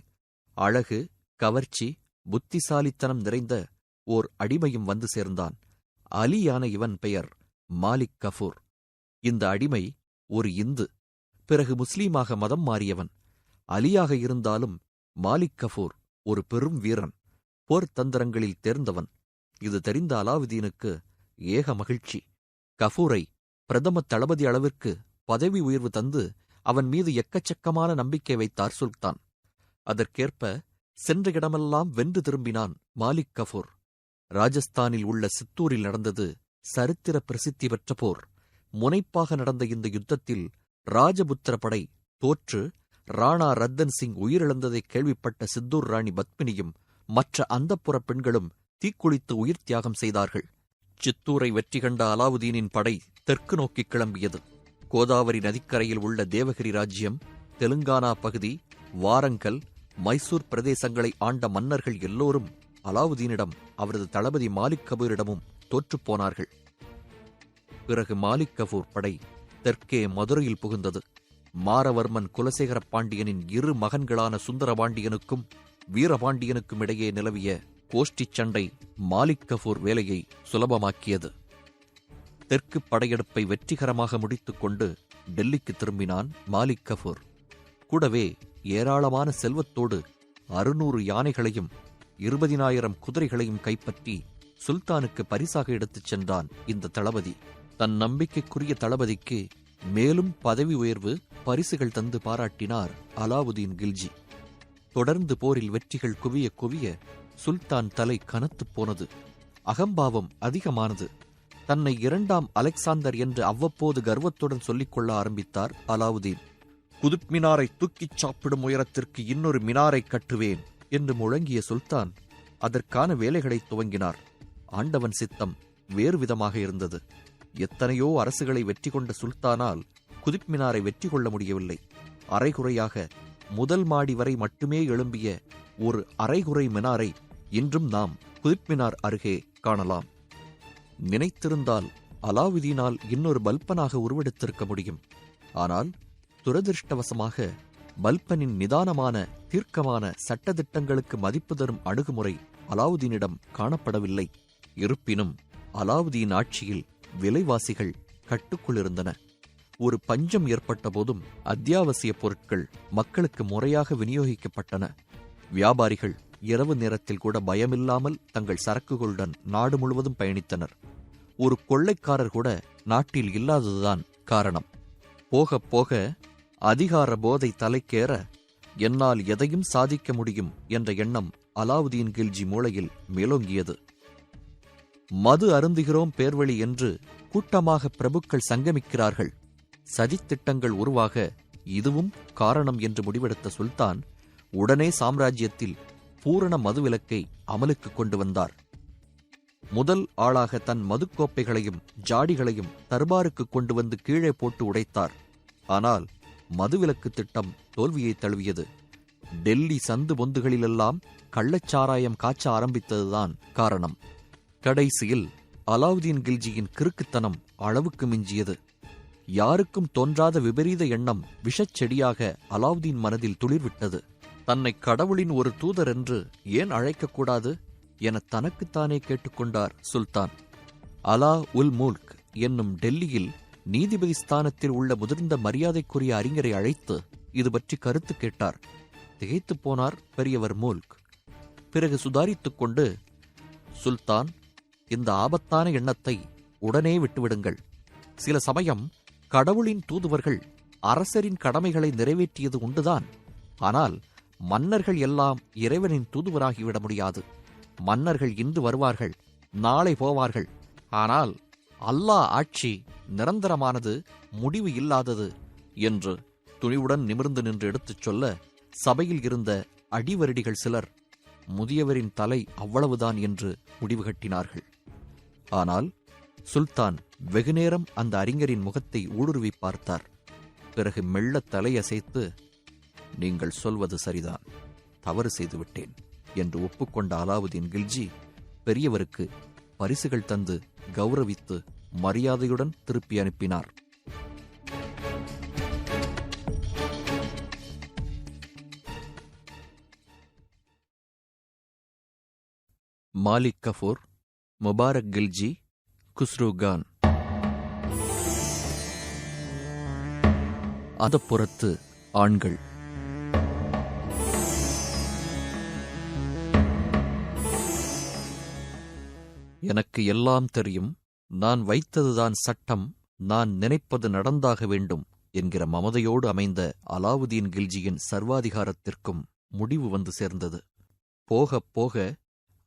அழகு, கவர்ச்சி, புத்திசாலித்தனம் நிறைந்த ஓர் அடிமையும் வந்து சேர்ந்தான். அலியான இவன் பெயர் மாலிக் கஃபூர். இந்த அடிமை ஒரு இந்து, பிறகு முஸ்லீமாக மதம் மாறியவன். அலியாக இருந்தாலும் மாலிக் கஃபூர் ஒரு பெரும் வீரன், போர்த்தந்திரங்களில் தேர்ந்தவன். இது தெரிந்த அலாவுதீனுக்கு ஏக மகிழ்ச்சி. கஃபூரை பிரதம தளபதி அளவிற்கு பதவி உயர்வு தந்து அவன் மீது எக்கச்சக்கமான நம்பிக்கை வைத்தார் சுல்தான். அதற்கேற்ப சென்ற இடமெல்லாம் வென்று திரும்பினான் மாலிக் கஃபூர். ராஜஸ்தானில் உள்ள சித்தூரில் நடந்தது சரித்திர பிரசித்தி பெற்ற போர். முனைப்பாக நடந்த இந்த யுத்தத்தில் ராஜபுத்திர படை தோற்று ராணா ரத்தன் சிங் உயிரிழந்ததை கேள்விப்பட்ட சித்தூர் ராணி பத்மினியும் மற்ற அந்தப்புற பெண்களும் தீக்குளித்து உயிர் தியாகம் செய்தார்கள். சித்தூரை வெற்றி கண்ட அலாவுதீனின் படை தெற்கு நோக்கிக் கிளம்பியது. கோதாவரி நதிக்கரையில் உள்ள தேவகிரி ராஜ்யம், தெலுங்கானா பகுதி, வாரங்கல், மைசூர் பிரதேசங்களை ஆண்ட மன்னர்கள் எல்லோரும் அலாவுதீனிடம் அவரது தளபதி மாலிக் கபூரிடமும் தோற்றுப்போனார்கள். பிறகு மாலிக் கஃபூர் படை தெற்கே மதுரையில் புகுந்தது. மாரவர்மன் குலசேகர பாண்டியனின் 2 மகன்களான சுந்தரபாண்டியனுக்கும் வீரபாண்டியனுக்கும் இடையே நிலவிய கோஷ்டிச் சண்டை மாலிக் கஃபூர் வேலையை சுலபமாக்கியது. தெற்கு படையெடுப்பை வெற்றிகரமாக முடித்துக் கொண்டு டெல்லிக்கு திரும்பினான் மாலிக் கஃபூர். கூடவே ஏராளமான செல்வத்தோடு 600 யானைகளையும் 20,000 குதிரைகளையும் கைப்பற்றி சுல்தானுக்கு பரிசாக எடுத்துச் சென்றான் இந்த தளபதி. தன் நம்பிக்கைக்குரிய தளபதிக்கு மேலும் பதவி உயர்வு, பரிசுகள் தந்து பாராட்டினார் அலாவுதீன் கில்ஜி. தொடர்ந்து போரில் வெற்றிகள் குவிய குவிய சுல்தான் தலை கனத்துப் போனது. அகம்பாவம் அதிகமானது. தன்னை 2ஆம் அலெக்சாந்தர் என்று அவ்வப்போது கர்வத்துடன் சொல்லிக்கொள்ள ஆரம்பித்தார் அலாவுதீன். குதுப் மினாரை தூக்கிச் சாப்பிடும் உயரத்திற்கு இன்னொரு மினாரை கட்டுவேன் என்று முழங்கிய சுல்தான் அதற்கான வேலைகளை துவங்கினார். ஆண்டவன் சித்தம் வேறு விதமாக இருந்தது. எத்தனையோ அரசுகளை வெற்றி கொண்ட சுல்தானால் குதுப் மினாரை வெற்றி கொள்ள முடியவில்லை. அரைகுறையாக முதல் மாடி வரை மட்டுமே எழும்பிய ஒரு அரைகுறை மினாரை இன்றும் நாம் குதுப் மினார் அருகே காணலாம். நினைத்திருந்தால் அலாவுதீனால் இன்னொரு பல்பனாக உருவெடுத்திருக்க முடியும். ஆனால் துரதிருஷ்டவசமாக பல்பனின் நிதானமான, தீர்க்கமான சட்டதிட்டங்களுக்கு மதிப்பு தரும் அணுகுமுறை அலாவுதீனிடம் காணப்படவில்லை. இருப்பினும் அலாவுதீன் ஆட்சியில் விலைவாசிகள் கட்டுக்குள் இருந்தன. ஒரு பஞ்சம் ஏற்பட்ட போதும் அத்தியாவசிய பொருட்கள் மக்களுக்கு முறையாக விநியோகிக்கப்பட்டன. வியாபாரிகள் இரவு நேரத்தில் கூட பயமில்லாமல் தங்கள் சரக்குகளுடன் நாடு முழுவதும் பயணித்தனர். ஒரு கொள்ளைக்காரர் கூட நாட்டில் இல்லாததுதான் காரணம். போக போக அதிகார போதை தலைக்கேற என்னால் எதையும் சாதிக்க முடியும் என்ற எண்ணம் அலாவுதீன் கில்ஜி மூளையில் மேலோங்கியது. மது அருந்துகிறோம் பேர்வழி என்று கூட்டமாக பிரபுக்கள் சங்கமிக்கிறார்கள். சதித்திட்டங்கள் உருவாக இதுவும் காரணம் என்று முடிவெடுத்த சுல்தான் உடனே சாம்ராஜ்யத்தில் பூரண மதுவிலக்கை அமலுக்கு கொண்டு வந்தார். முதல் ஆளாக தன் மதுக்கோப்பைகளையும் ஜாடிகளையும் தர்பாருக்கு கொண்டு வந்து கீழே போட்டு உடைத்தார். ஆனால் மதுவிலக்கு திட்டம் தோல்வியை தழுவியது. டெல்லி சந்து பொந்துகளிலெல்லாம் கள்ளச்சாராயம் காய்ச்ச ஆரம்பித்ததுதான் காரணம். கடைசியில் அலாவுதீன் கில்ஜியின் கிறுக்குத்தனம் அளவுக்கு மிஞ்சியது. யாருக்கும் தோன்றாத விபரீத எண்ணம் விஷச் செடியாக அலாவுதீன் மனதில் துளிர்விட்டது. தன்னை கடவுளின் ஒரு தூதர் என்று ஏன் அழைக்கக்கூடாது என தனக்குத்தானே கேட்டுக்கொண்டார் சுல்தான். அலா உல் முல்க் என்னும் டெல்லியில் நீதிபதி ஸ்தானத்தில் உள்ள முதிர்ந்த மரியாதைக்குரிய அறிஞரை அழைத்து இது பற்றி கருத்து கேட்டார். திகைத்துப் போனார் பெரியவர் முல்க். பிறகு சுதாரித்துக் கொண்டு, சுல்தான், இந்த ஆபத்தான எண்ணத்தை உடனே விட்டுவிடுங்கள். சில சமயம் கடவுளின் தூதுவர்கள் அரசரின் கடமைகளை நிறைவேற்றியது உண்டுதான். ஆனால் மன்னர்கள் எல்லாம் இறைவனின் தூதுவராகிவிட முடியாது. மன்னர்கள் இன்று வருவார்கள், நாளை போவார்கள். ஆனால் அல்லாஹ் ஆட்சி நிரந்தரமானது, முடிவு இல்லாதது என்று துணிவுடன் நிமிர்ந்து நின்று எடுத்துச் சொல்ல, சபையில் இருந்த அடிவருடிகள் சிலர் முதியவரின் தலை அவ்வளவுதான் என்று முடிவு கட்டினார்கள். ஆனால் சுல்தான் வெகுநேரம் அந்த அறிஞரின் முகத்தை ஊடுருவி பார்த்தார். பிறகு மெல்ல தலையசைத்து, நீங்கள் சொல்வது சரிதான், தவறு செய்துவிட்டேன் என்று ஒப்புக்கொண்ட அலாவுதீன் கில்ஜி பெரியவருக்கு பரிசுகள் தந்து கௌரவித்து மரியாதையுடன் திருப்பி அனுப்பினார். மாலிக் கஃபூர், முபாரக் கில்ஜி, குஸ்ரு கான். அதப்புறத்து ஆண்கள். எனக்கு எல்லாம் தெரியும், நான் வைத்ததுதான் சட்டம், நான் நினைப்பது நடந்தாக வேண்டும் என்கிற மமதையோடு அமைந்த அலாவுதீன் கில்ஜியின் சர்வாதிகாரத்திற்கும் முடிவு வந்து சேர்ந்தது. போகப் போக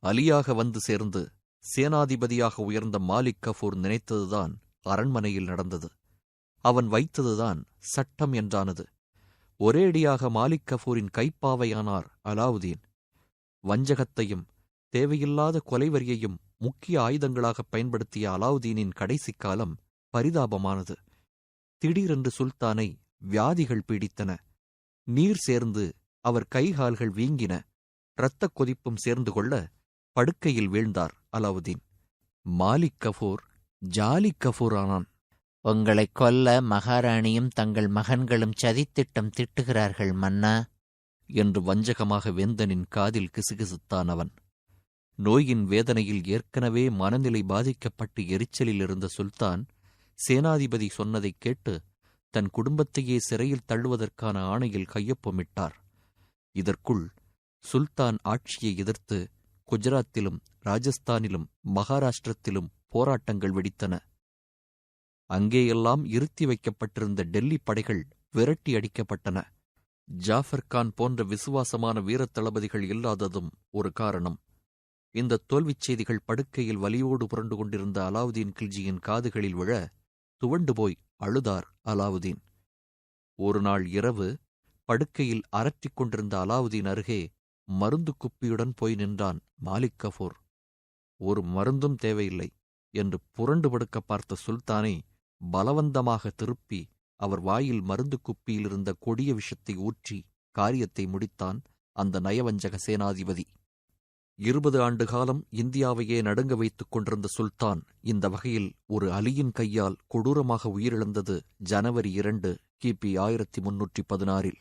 அலியாக வந்து சேர்ந்து சேனாதிபதியாக உயர்ந்த மாலிக் கஃபூர் நினைத்ததுதான் அரண்மனையில் நடந்தது. அவன் வைத்ததுதான் சட்டம் என்றானது. ஒரேடியாக மாலிக் கஃபூரின் கைப்பாவையானார் அலாவுதீன். வஞ்சகத்தையும் தேவையில்லாத கொலைவரியையும் முக்கிய ஆயுதங்களாக பயன்படுத்திய அலாவுதீனின் கடைசி காலம் பரிதாபமானது. திடீரென்று சுல்தானை வியாதிகள் பீடித்தன. நீர் சேர்ந்து அவர் கைகால்கள் வீங்கின. இரத்தக் கொதிப்பும் சேர்ந்து கொள்ள படுக்கையில் வீழ்ந்தார் அலாவுதீன். மாலிக் கஃபூர் ஜாலிக் கஃபூர் ஆனான். உங்களைக் கொல்ல மகாராணியும் தங்கள் மகன்களும் சதித்திட்டம் திட்டுகிறார்கள் மன்னா என்று வஞ்சகமாக வேந்தனின் காதில் கிசுகிசுத்தான் அவன். நோயின் வேதனையில் ஏற்கனவே மனநிலை பாதிக்கப்பட்டு எரிச்சலில் இருந்த சுல்தான் சேனாதிபதி சொன்னதைக் கேட்டு தன் குடும்பத்தையே சிறையில் தள்ளுவதற்கான ஆணையில் கையொப்பமிட்டார். இதற்குள் சுல்தான் ஆட்சியை எதிர்த்து குஜராத்திலும் ராஜஸ்தானிலும் மகாராஷ்டிரத்திலும் போராட்டங்கள் வெடித்தன. அங்கேயெல்லாம் இருத்தி வைக்கப்பட்டிருந்த டெல்லி படைகள் விரட்டி அடிக்கப்பட்டன. ஜாஃபர் கான் போன்ற விசுவாசமான வீரத் தளபதிகள் இல்லாததும் ஒரு காரணம். இந்த தோல்விச் செய்திகள் படுக்கையில் வலியோடு புரண்டு கொண்டிருந்த அலாவுதீன் கில்ஜியின் காதுகளில் விழ துவண்டு போய் அழுதார் அலாவுதீன். ஒரு நாள் இரவு படுக்கையில் அரற்றிக் கொண்டிருந்த அலாவுதீன் அருகே மருந்து குப்பியுடன் போய் நின்றான் மாலிக் கஃபூர். ஒரு மருந்தும் தேவையில்லை என்று புரண்டு படுக்க பார்த்த சுல்தானை பலவந்தமாக திருப்பி அவர் வாயில் மருந்து குப்பியிலிருந்த கொடிய விஷத்தை ஊற்றி காரியத்தை முடித்தான் அந்த நயவஞ்சக சேனாதிபதி. 20 ஆண்டு காலம் இந்தியாவையே நடுங்க வைத்துக் கொண்டிருந்த சுல்தான் இந்த வகையில் ஒரு அலியின் கையால் கொடூரமாக உயிரிழந்தது ஜனவரி 2 கிபி 1316.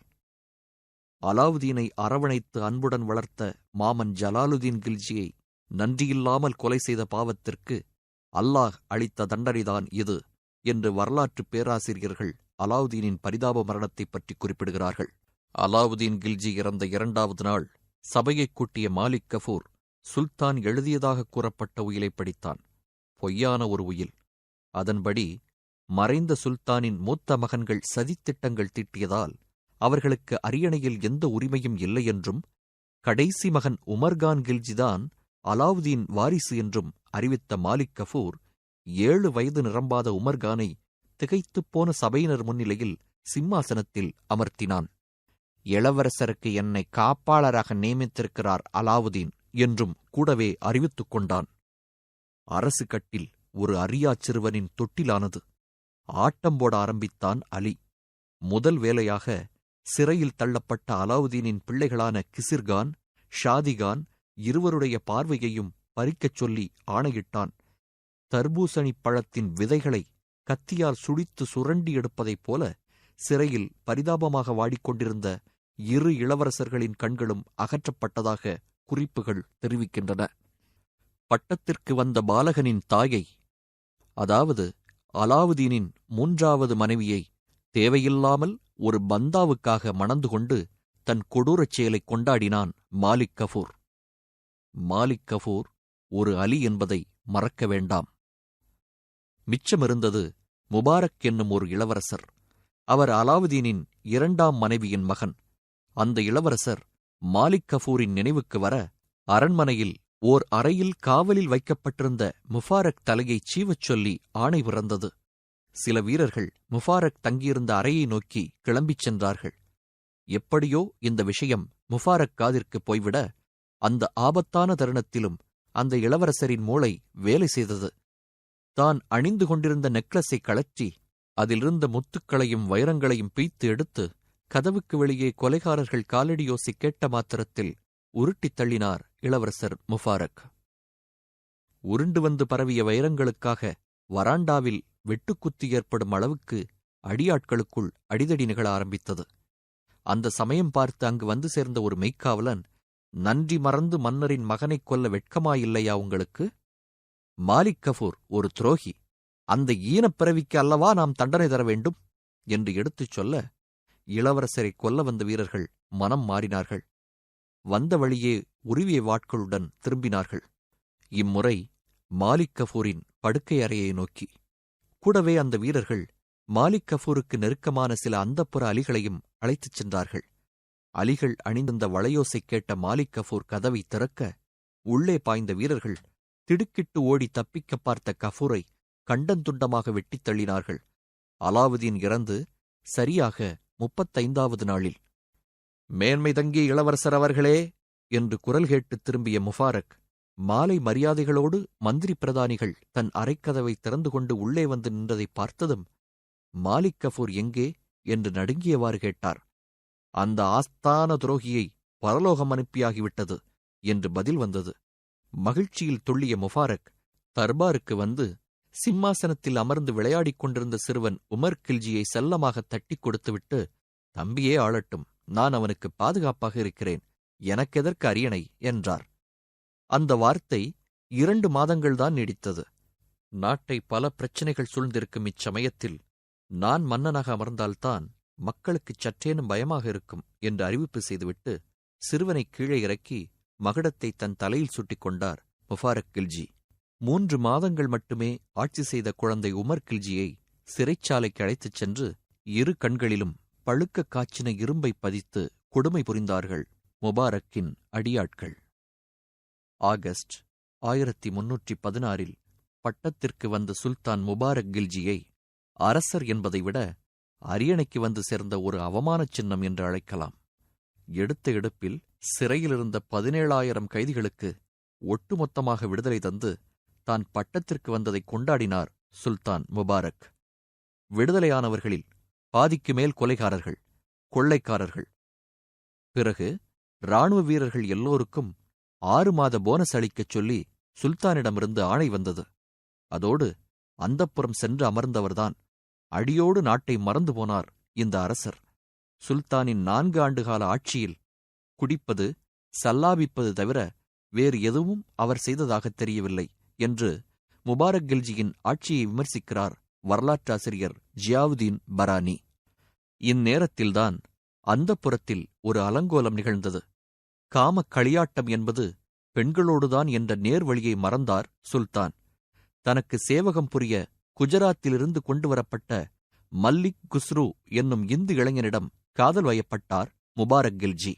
அலாவுதீனை அரவணைத்து அன்புடன் வளர்த்த மாமன் ஜலாலுதீன் கில்ஜியை நன்றியில்லாமல் கொலை செய்த பாவத்திற்கு அல்லாஹ் அளித்த தண்டனைதான் இது என்று வரலாற்று பேராசிரியர்கள் அலாவுதீனின் பரிதாப மரணத்தைப் பற்றி குறிப்பிடுகிறார்கள். அலாவுதீன் கில்ஜி இறந்த 2வது நாள் சபையைக் கூட்டிய மாலிக் கஃபூர் சுல்தான் எழுதியதாக கூறப்பட்ட உயிலை படித்தான். பொய்யான ஒரு உயில். அதன்படி மறைந்த சுல்தானின் மூத்த மகன்கள் சதித்திட்டங்கள் தீட்டியதால் அவர்களுக்கு அரியணையில் எந்த உரிமையும் இல்லை என்றும், கடைசி மகன் உமர்கான் கில்ஜிதான் அலாவுதீன் வாரிசு என்றும் அறிவித்த மாலிக் கஃபூர் 7 வயது நிரம்பாத உமர்கானை திகைத்துப்போன சபையினர் முன்னிலையில் சிம்மாசனத்தில் அமர்த்தினான். இளவரசருக்கு என்னை காப்பாளராக நியமித்திருக்கிறார் அலாவுதீன் என்றும் கூடவே அறிவித்துக் கொண்டான். அரசு கட்டில் ஒரு அறியாச் சிறுவனின் தொட்டிலானது. ஆட்டம் போட ஆரம்பித்தான் அலி. முதல் வேலையாக சிறையில் தள்ளப்பட்ட அலாவுதீனின் பிள்ளைகளான கிசிர்கான், ஷாதிகான் இருவருடைய பார்வையையும் பறிக்கச் சொல்லி ஆணையிட்டான். தர்பூசணிப் பழத்தின் விதைகளை கத்தியால் சுடித்து சுரண்டி எடுப்பதைப் போல சிறையில் பரிதாபமாக வாடிக்கொண்டிருந்த இரு இளவரசர்களின் கண்களும் அகற்றப்பட்டதாக குறிப்புகள் தெரிவிக்கின்றன. பட்டத்திற்கு வந்த பாலகனின் தாயை, அதாவது அலாவுதீனின் 3வது மனைவியை, தேவையில்லாமல் ஒரு பந்தாவுக்காக மணந்து கொண்டு தன் கொடூரச் செயலைக் கொண்டாடினான் மாலிக் கஃபூர். மாலிக் கஃபூர் ஒரு அலி என்பதை மறக்க வேண்டாம். மிச்சமிருந்தது முபாரக் என்னும் ஒரு இளவரசர். அவர் அலாவுதீனின் 2ஆம் மனைவியின் மகன். அந்த இளவரசர் மாலிக் கஃபூரின் நினைவுக்கு வர அரண்மனையில் ஓர் அறையில் காவலில் வைக்கப்பட்டிருந்த முபாரக் தலையைச் சீவச் சொல்லி ஆணை பிறந்தது. சில வீரர்கள் முபாரக் தங்கியிருந்த அறையை நோக்கி கிளம்பிச் சென்றார்கள். எப்படியோ இந்த விஷயம் முபாரக் காதிற்குப் போய்விட, அந்த ஆபத்தான தருணத்திலும் அந்த இளவரசரின் மூளை வேலை செய்தது. தான் அணிந்து கொண்டிருந்த நெக்லஸை கழற்றி அதிலிருந்த முத்துக்களையும் வைரங்களையும் பீய்த்து எடுத்து கதவுக்கு வெளியே கொலைகாரர்கள் காலடியோசை கேட்ட மாத்திரத்தில் உருட்டித் தள்ளினார் இளவரசர் முபாரக். உருண்டு வந்து பரவிய வைரங்களுக்காக வராண்டாவில் வெட்டுக்குத்தி ஏற்படும் அளவுக்கு அடியாட்களுக்குள் அடிதடி நிகழ ஆரம்பித்தது. அந்த சமயம் பார்த்து அங்கு வந்து சேர்ந்த ஒரு மெய்க்காவலன், நன்றி மறந்து மன்னரின் மகனைக் கொல்ல வெட்கமாயில்லையா உங்களுக்கு? மாலிக் கஃபூர் ஒரு துரோகி, அந்த ஈனப்பிறவிக்கு அல்லவா நாம் தண்டனை தர வேண்டும் என்று எடுத்துச் சொல்ல, இளவரசரை கொல்ல வந்த வீரர்கள் மனம் மாறினார்கள். வந்த வழியே உருவிய வாட்களுடன் திரும்பினார்கள். இம்முறை மாலிக் கஃபூரின் படுக்கை அறையை நோக்கி. கூடவே அந்த வீரர்கள் மாலிக் கஃபூருக்கு நெருக்கமான சில அந்தப்புற அலிகளையும் அழைத்துச் சென்றார்கள். அலிகள் அணிந்திருந்த வளையோசை கேட்ட மாலிக் கஃபூர் கதவை திறக்க, உள்ளே பாய்ந்த வீரர்கள் திடுக்கிட்டு ஓடி தப்பிக்க பார்த்த கஃபூரை கண்டந்துண்டமாக வெட்டித் தள்ளினார்கள். அலாவுதீன் இறந்து சரியாக 35வது நாளில். மேன்மை தங்கிய இளவரசர் அவர்களே என்று குரல் கேட்டுத் திரும்பிய முபாரக், மாலை மரியாதைகளோடு மந்திரி பிரதானிகள் தன் அறைக்கதவை திறந்து கொண்டு உள்ளே வந்து நின்றதை பார்த்ததும், மாலிக் கஃபூர் எங்கே என்று நடுங்கியவாறு கேட்டார். அந்த ஆஸ்தான துரோகியை பரலோகம் அனுப்பியாகிவிட்டது என்று பதில் வந்தது. மகிழ்ச்சியில் துள்ளிய முபாரக் தர்பாருக்கு வந்து சிம்மாசனத்தில் அமர்ந்து விளையாடிக் கொண்டிருந்த சிறுவன் உமர் கில்ஜியை செல்லமாகத் தட்டிக் கொடுத்துவிட்டு, தம்பியே ஆளட்டும், நான் அவனுக்கு பாதுகாப்பாக இருக்கிறேன், எனக்கெதற்கு அரியணை என்றார். அந்த வார்த்தை 2 மாதங்கள்தான் நீடித்தது. நாட்டை பல பிரச்சனைகள் சூழ்ந்திருக்கும் இச்சமயத்தில் நான் மன்னனாக அமர்ந்தால்தான் மக்களுக்குச் சற்றேனும் பயமாக இருக்கும் என்று அறிவிப்பு செய்துவிட்டு சிறுவனை கீழே இறக்கி மகுடத்தை தன் தலையில் சுட்டிக் கொண்டார் முபாரக் கில்ஜி. 3 மாதங்கள் மட்டுமே ஆட்சி செய்த குழந்தை உமர் கில்ஜியை சிறைச்சாலைக்கு அழைத்துச் சென்று 2 கண்களிலும் பழுக்க காய்ச்சின இரும்பை பதித்து கொடுமை புரிந்தார்கள் முபாரக்கின் அடியாட்கள். ஆகஸ்ட் 1316 பட்டத்திற்கு வந்த சுல்தான் முபாரக் கில்ஜியை அரசர் என்பதை விட அரியணைக்கு வந்து சேர்ந்த ஒரு அவமானச் சின்னம் என்று அழைக்கலாம். எடுத்த எடுப்பில் சிறையிலிருந்த 17,000 கைதிகளுக்கு ஒட்டுமொத்தமாக விடுதலை தந்து தான் பட்டத்திற்கு வந்ததை கொண்டாடினார் சுல்தான் முபாரக். விடுதலையானவர்களில் பாதிக்கு மேல் கொலைகாரர்கள், கொள்ளைக்காரர்கள். பிறகு இராணுவ வீரர்கள் எல்லோருக்கும் 6 மாத போனஸ் அளிக்கச் சொல்லி சுல்தானிடமிருந்து ஆணை வந்தது. அதோடு அந்தப்புறம் சென்று அமர்ந்தவர்தான். அடியோடு நாட்டை மறந்து போனார் இந்த அரசர். சுல்தானின் 4 ஆண்டுகால ஆட்சியில் குடிப்பது, சல்லாபிப்பது தவிர வேறு எதுவும் அவர் செய்ததாகத் தெரியவில்லை என்று முபாரக் கில்ஜியின் ஆட்சியை விமர்சிக்கிறார் வரலாற்றாசிரியர் ஜியாவுதீன் பரானி. இந்நேரத்தில்தான் அந்தப்புறத்தில் ஒரு அலங்கோலம் நிகழ்ந்தது. காமக் களியாட்டம் என்பது பெண்களோடுதான் என்ற நேர்வழியை மறந்தார் சுல்தான். தனக்கு சேவகம் புரிய குஜராத்திலிருந்து கொண்டுவரப்பட்ட மல்லிக் குஸ்ரு என்னும் இந்து இளைஞனிடம் காதல் வயப்பட்டார் முபாரக் கில்ஜி.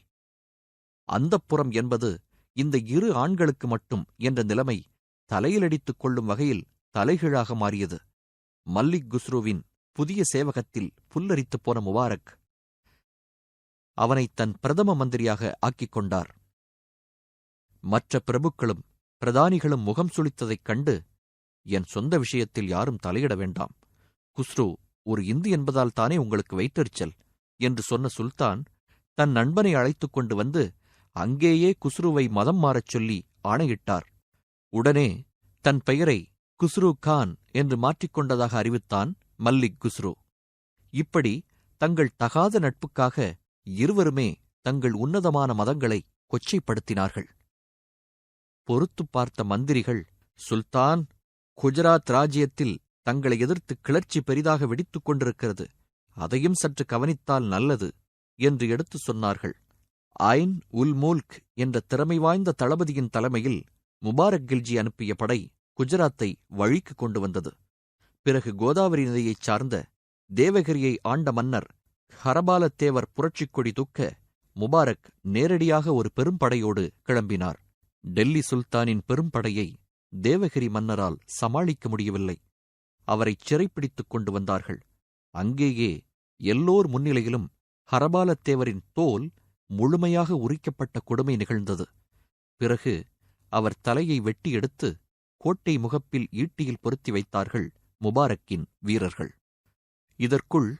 அந்தப்புறம் என்பது இந்த 2 ஆண்களுக்கு மட்டும் என்ற நிலைமை தலையிலடித்துக் கொள்ளும் வகையில் தலைகீழாக மாறியது. மல்லிக் குஸ்ருவின் புதிய சேவகத்தில் புல்லரித்துப் போன முபாரக் அவனை தன் பிரதம மந்திரியாக ஆக்கிக் கொண்டார். மற்ற பிரபுக்களும் பிரதானிகளும் முகம் சுளித்ததைக் கண்டு, என் சொந்த விஷயத்தில் யாரும் தலையிட வேண்டாம், குஸ்ரு ஒரு இந்து என்பதால் தானே உங்களுக்கு வைத்தறிச்சல் என்று சொன்ன சுல்தான் தன் நண்பனை அழைத்துக் கொண்டு வந்து அங்கேயே குஸ்ருவை மதம் மாறச் சொல்லி ஆணையிட்டார். உடனே தன் பெயரை குஸ்ரு கான் என்று மாற்றிக்கொண்டதாக அறிவித்தான் மல்லிக் குஸ்ரு. இப்படி தங்கள் தகாத நட்புக்காக இருவருமே தங்கள் உன்னதமான மதங்களை கொச்சைப்படுத்தினார்கள். பொறுத்துப் பார்த்த மந்திரிகள், சுல்தான், குஜராத் ராஜ்யத்தில் தங்களை எதிர்த்து கிளர்ச்சி பெரிதாக வெடித்துக் கொண்டிருக்கிறது, அதையும் சற்று கவனித்தால் நல்லது என்று எடுத்துச் சொன்னார்கள். ஐன் உல் முல்க் என்ற திறமை வாய்ந்த தளபதியின் தலைமையில் முபாரக் கில்ஜி அனுப்பிய படை குஜராத்தை வழிக்கு கொண்டு வந்தது. பிறகு கோதாவரி நதியைச் சார்ந்த தேவகிரியை ஆண்ட மன்னர் ஹரபாலத்தேவர் புரட்சிக் கொடி தூக்க முபாரக் நேரடியாக ஒரு பெரும்படையோடு கிளம்பினார். டெல்லி சுல்தானின் பெரும்படையை தேவகிரி மன்னரால் சமாளிக்க முடியவில்லை. அவரைச் சிறைப்பிடித்துக் கொண்டு வந்தார்கள். அங்கேயே எல்லோர் முன்னிலையிலும் ஹரபாலத்தேவரின் தோல் முழுமையாக உரிக்கப்பட்ட கொடுமை நிகழ்ந்தது. பிறகு அவர் தலையை வெட்டி எடுத்து கோட்டை முகப்பில் ஈட்டியில் பொருத்தி வைத்தார்கள் முபாரக்கின் வீரர்கள். இதற்குள்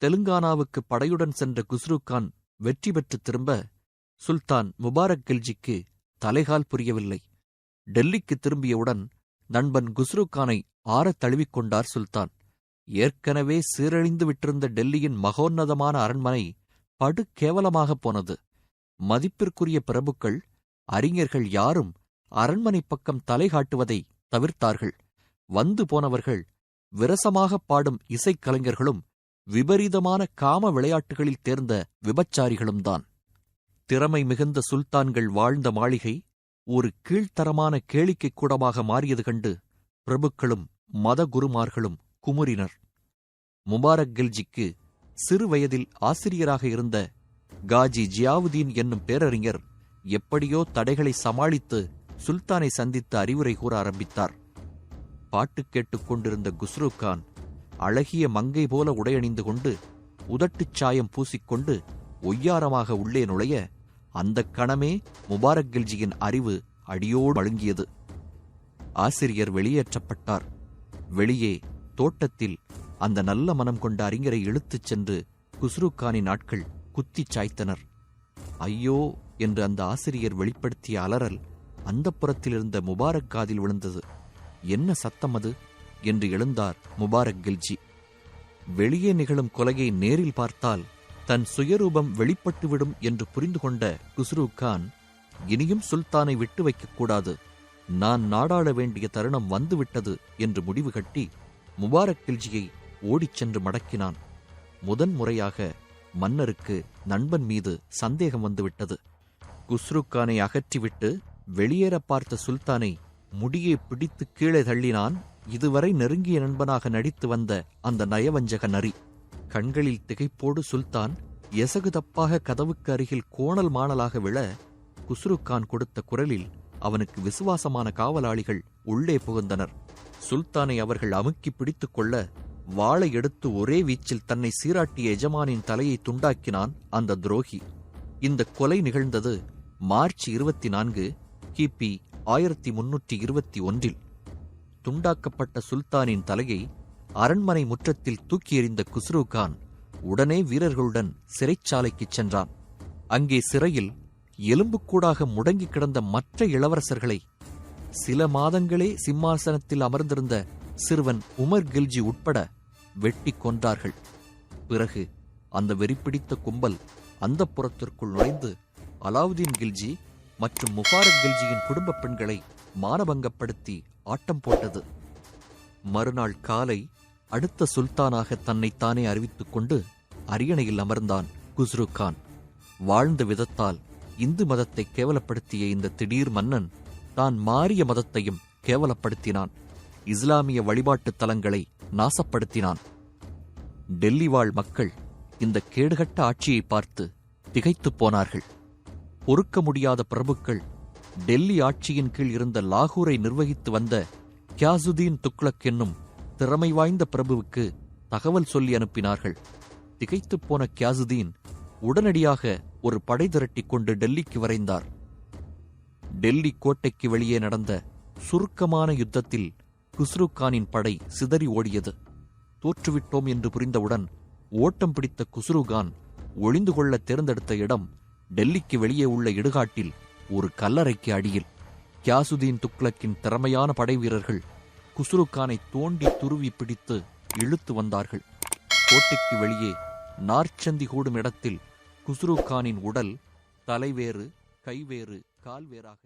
தெலுங்கானாவுக்கு படையுடன் சென்ற குஸ்ருகான் வெற்றி பெற்று திரும்ப சுல்தான் முபாரக் கில்ஜிக்கு தலைகால் புரியவில்லை. டெல்லிக்கு திரும்பியவுடன் நண்பன் குஸ்ருகானை ஆறத் தழுவிக்கொண்டார் சுல்தான். ஏற்கனவே சீரழிந்து விட்டிருந்த டெல்லியின் மகோன்னதமான அரண்மனை படு கேவலமாகப் போனது. மதிப்பிற்குரிய பிரபுக்கள், அறிஞர்கள் யாரும் அரண்மனை பக்கம் தலை காட்டுவதை தவிர்த்தார்கள். வந்து போனவர்கள் விரசமாகப் பாடும் இசைக்கலைஞர்களும் விபரீதமான காம விளையாட்டுகளில் தேர்ந்த விபச்சாரிகளும்தான். திறமை மிகுந்த சுல்தான்கள் வாழ்ந்த மாளிகை ஒரு கீழ்த்தரமான கேளிக்கைக் கூடமாக மாறியது கண்டு பிரபுக்களும் மத குருமார்களும் குமுறினர். முபாரக் கில்ஜிக்கு சிறு வயதில் ஆசிரியராக இருந்த காஜி ஜியாவுதீன் என்னும் பேரறிஞர் எப்படியோ தடைகளை சமாளித்து சுல்தானை சந்தித்து அறிவுரை கூற ஆரம்பித்தார். பாட்டு கேட்டுக் கொண்டிருந்த குஸ்ருகான் அழகிய மங்கை போல உடையணிந்து கொண்டு உதட்டுச் சாயம் பூசிக்கொண்டு ஒய்யாரமாக உள்ளே நுழைய அந்தக் கணமே முபாரக் கில்ஜியின் அறிவு அடியோடு மழுங்கியது. ஆசிரியர் வெளியேற்றப்பட்டார். வெளியே தோட்டத்தில் அந்த நல்ல மனம் கொண்ட அறிஞரை இழுத்துச் சென்று குஸ்ருகானின் ஆட்கள் குத்திச் சாய்த்தனர். ஐயோ என்று அந்த ஆசிரியர் வெளிப்படுத்திய அலறல் அந்தப்புறத்திலிருந்த முபாரக் காதில் விழுந்தது. என்ன சத்தம் அது என்று எழுந்தார் முபாரக் கில்ஜி. வெளியே நிகழும் கொலையை நேரில் பார்த்தால் தன் சுயரூபம் வெளிப்பட்டுவிடும் என்று புரிந்து கொண்ட குஸ்ருகான், இனியும் சுல்தானை விட்டு வைக்கக்கூடாது, நான் நாடாள வேண்டிய தருணம் வந்துவிட்டது என்று முடிவு கட்டி முபாரக் கில்ஜியை ஓடிச் சென்று மடக்கினான். முதன்முறையாக மன்னருக்கு நண்பன் மீது சந்தேகம் வந்துவிட்டது. குஸ்ருகானை அகற்றிவிட்டு வெளியேற பார்த்த சுல்தானை முடியே பிடித்து கீழே தள்ளினான் இதுவரை நெருங்கிய நண்பனாக நடித்து வந்த அந்த நயவஞ்சக நரி. கண்களில் திகைப்போடு சுல்தான் எசகு தப்பாக கதவுக்கு அருகில் கோணல் மாணலாக விழ குஸ்ருகான் கொடுத்த குரலில் அவனுக்கு விசுவாசமான காவலாளிகள் உள்ளே புகுந்தனர். சுல்தானை அவர்கள் அமுக்கி பிடித்துக் கொள்ள வாளை எடுத்து ஒரே வீச்சில் தன்னை சீராட்டிய எஜமானின் தலையை துண்டாக்கினான் அந்த துரோகி. இந்த கொலை நிகழ்ந்தது மார்ச் 24 கிபி 1321. துண்டாக்கப்பட்ட சுல்தானின் தலையை அரண்மனை முற்றத்தில் தூக்கி எறிந்த குஸ்ருகான் உடனே வீரர்களுடன் சிறைச்சாலைக்குச் சென்றான். அங்கே சிறையில் எலும்புக்கூடாக முடங்கி கிடந்த மற்ற இளவரசர்களை சில மாதங்களே சிம்மாசனத்தில் அமர்ந்திருந்த சிறுவன் உமர் கில்ஜி உட்பட வெட்டி கொன்றார்கள். பிறகு அந்த வெறிப்பிடித்த கும்பல் அந்தப்புறத்திற்குள் நுழைந்து அலாவுதீன் கில்ஜி மற்றும் முபாரக் கில்ஜியின் குடும்பப் பெண்களை மானபங்கப்படுத்தி ஆட்டம் போட்டது. மறுநாள் காலை அடுத்த சுல்தானாக தன்னைத்தானே அறிவித்துக் கொண்டு அரியணையில் அமர்ந்தான் குஸ்ருகான். வாழ்ந்த விதத்தால் இந்து மதத்தை கேவலப்படுத்திய இந்த திடீர் மன்னன் தான் மாறிய மதத்தையும் கேவலப்படுத்தினான். இஸ்லாமிய வழிபாட்டுத் தலங்களை நாசப்படுத்தினான். டெல்லி வாழ் மக்கள் இந்த கேடுகட்ட ஆட்சியை பார்த்து திகைத்துப் போனார்கள். பொறுக்க முடியாத பிரபுக்கள் டெல்லி ஆட்சியின் கீழ் இருந்த லாகூரை நிர்வகித்து வந்த கியாசுதீன் துக்ளக் என்னும் திறமை வாய்ந்த பிரபுவுக்கு தகவல் சொல்லி அனுப்பினார்கள். திகைத்துப் போன கியாசுதீன் உடனடியாக ஒரு படை திரட்டிக் கொண்டு டெல்லிக்கு விரைந்தார். டெல்லி கோட்டைக்கு வெளியே நடந்த சுருக்கமான யுத்தத்தில் குஸ்ருகானின் படை சிதறி ஓடியது. தோற்றுவிட்டோம் என்று புரிந்தவுடன் ஓட்டம் பிடித்த குஸ்ருகான் ஒளிந்து கொள்ள தேர்ந்தெடுத்த இடம் டெல்லிக்கு வெளியே உள்ள இடுகாட்டில் ஒரு கல்லறைக்கு அடியில். கியாசுதீன் துக்ளக்கின் திறமையான படைவீரர்கள் குஸ்ருக்கானை தோண்டி துருவி பிடித்து இழுத்து வந்தார்கள். கோட்டைக்கு வெளியே நார்ச்சந்தி கூடும் இடத்தில் குஸ்ருக்கானின் உடல் தலைவேறு, கைவேறு, கால்வேறாக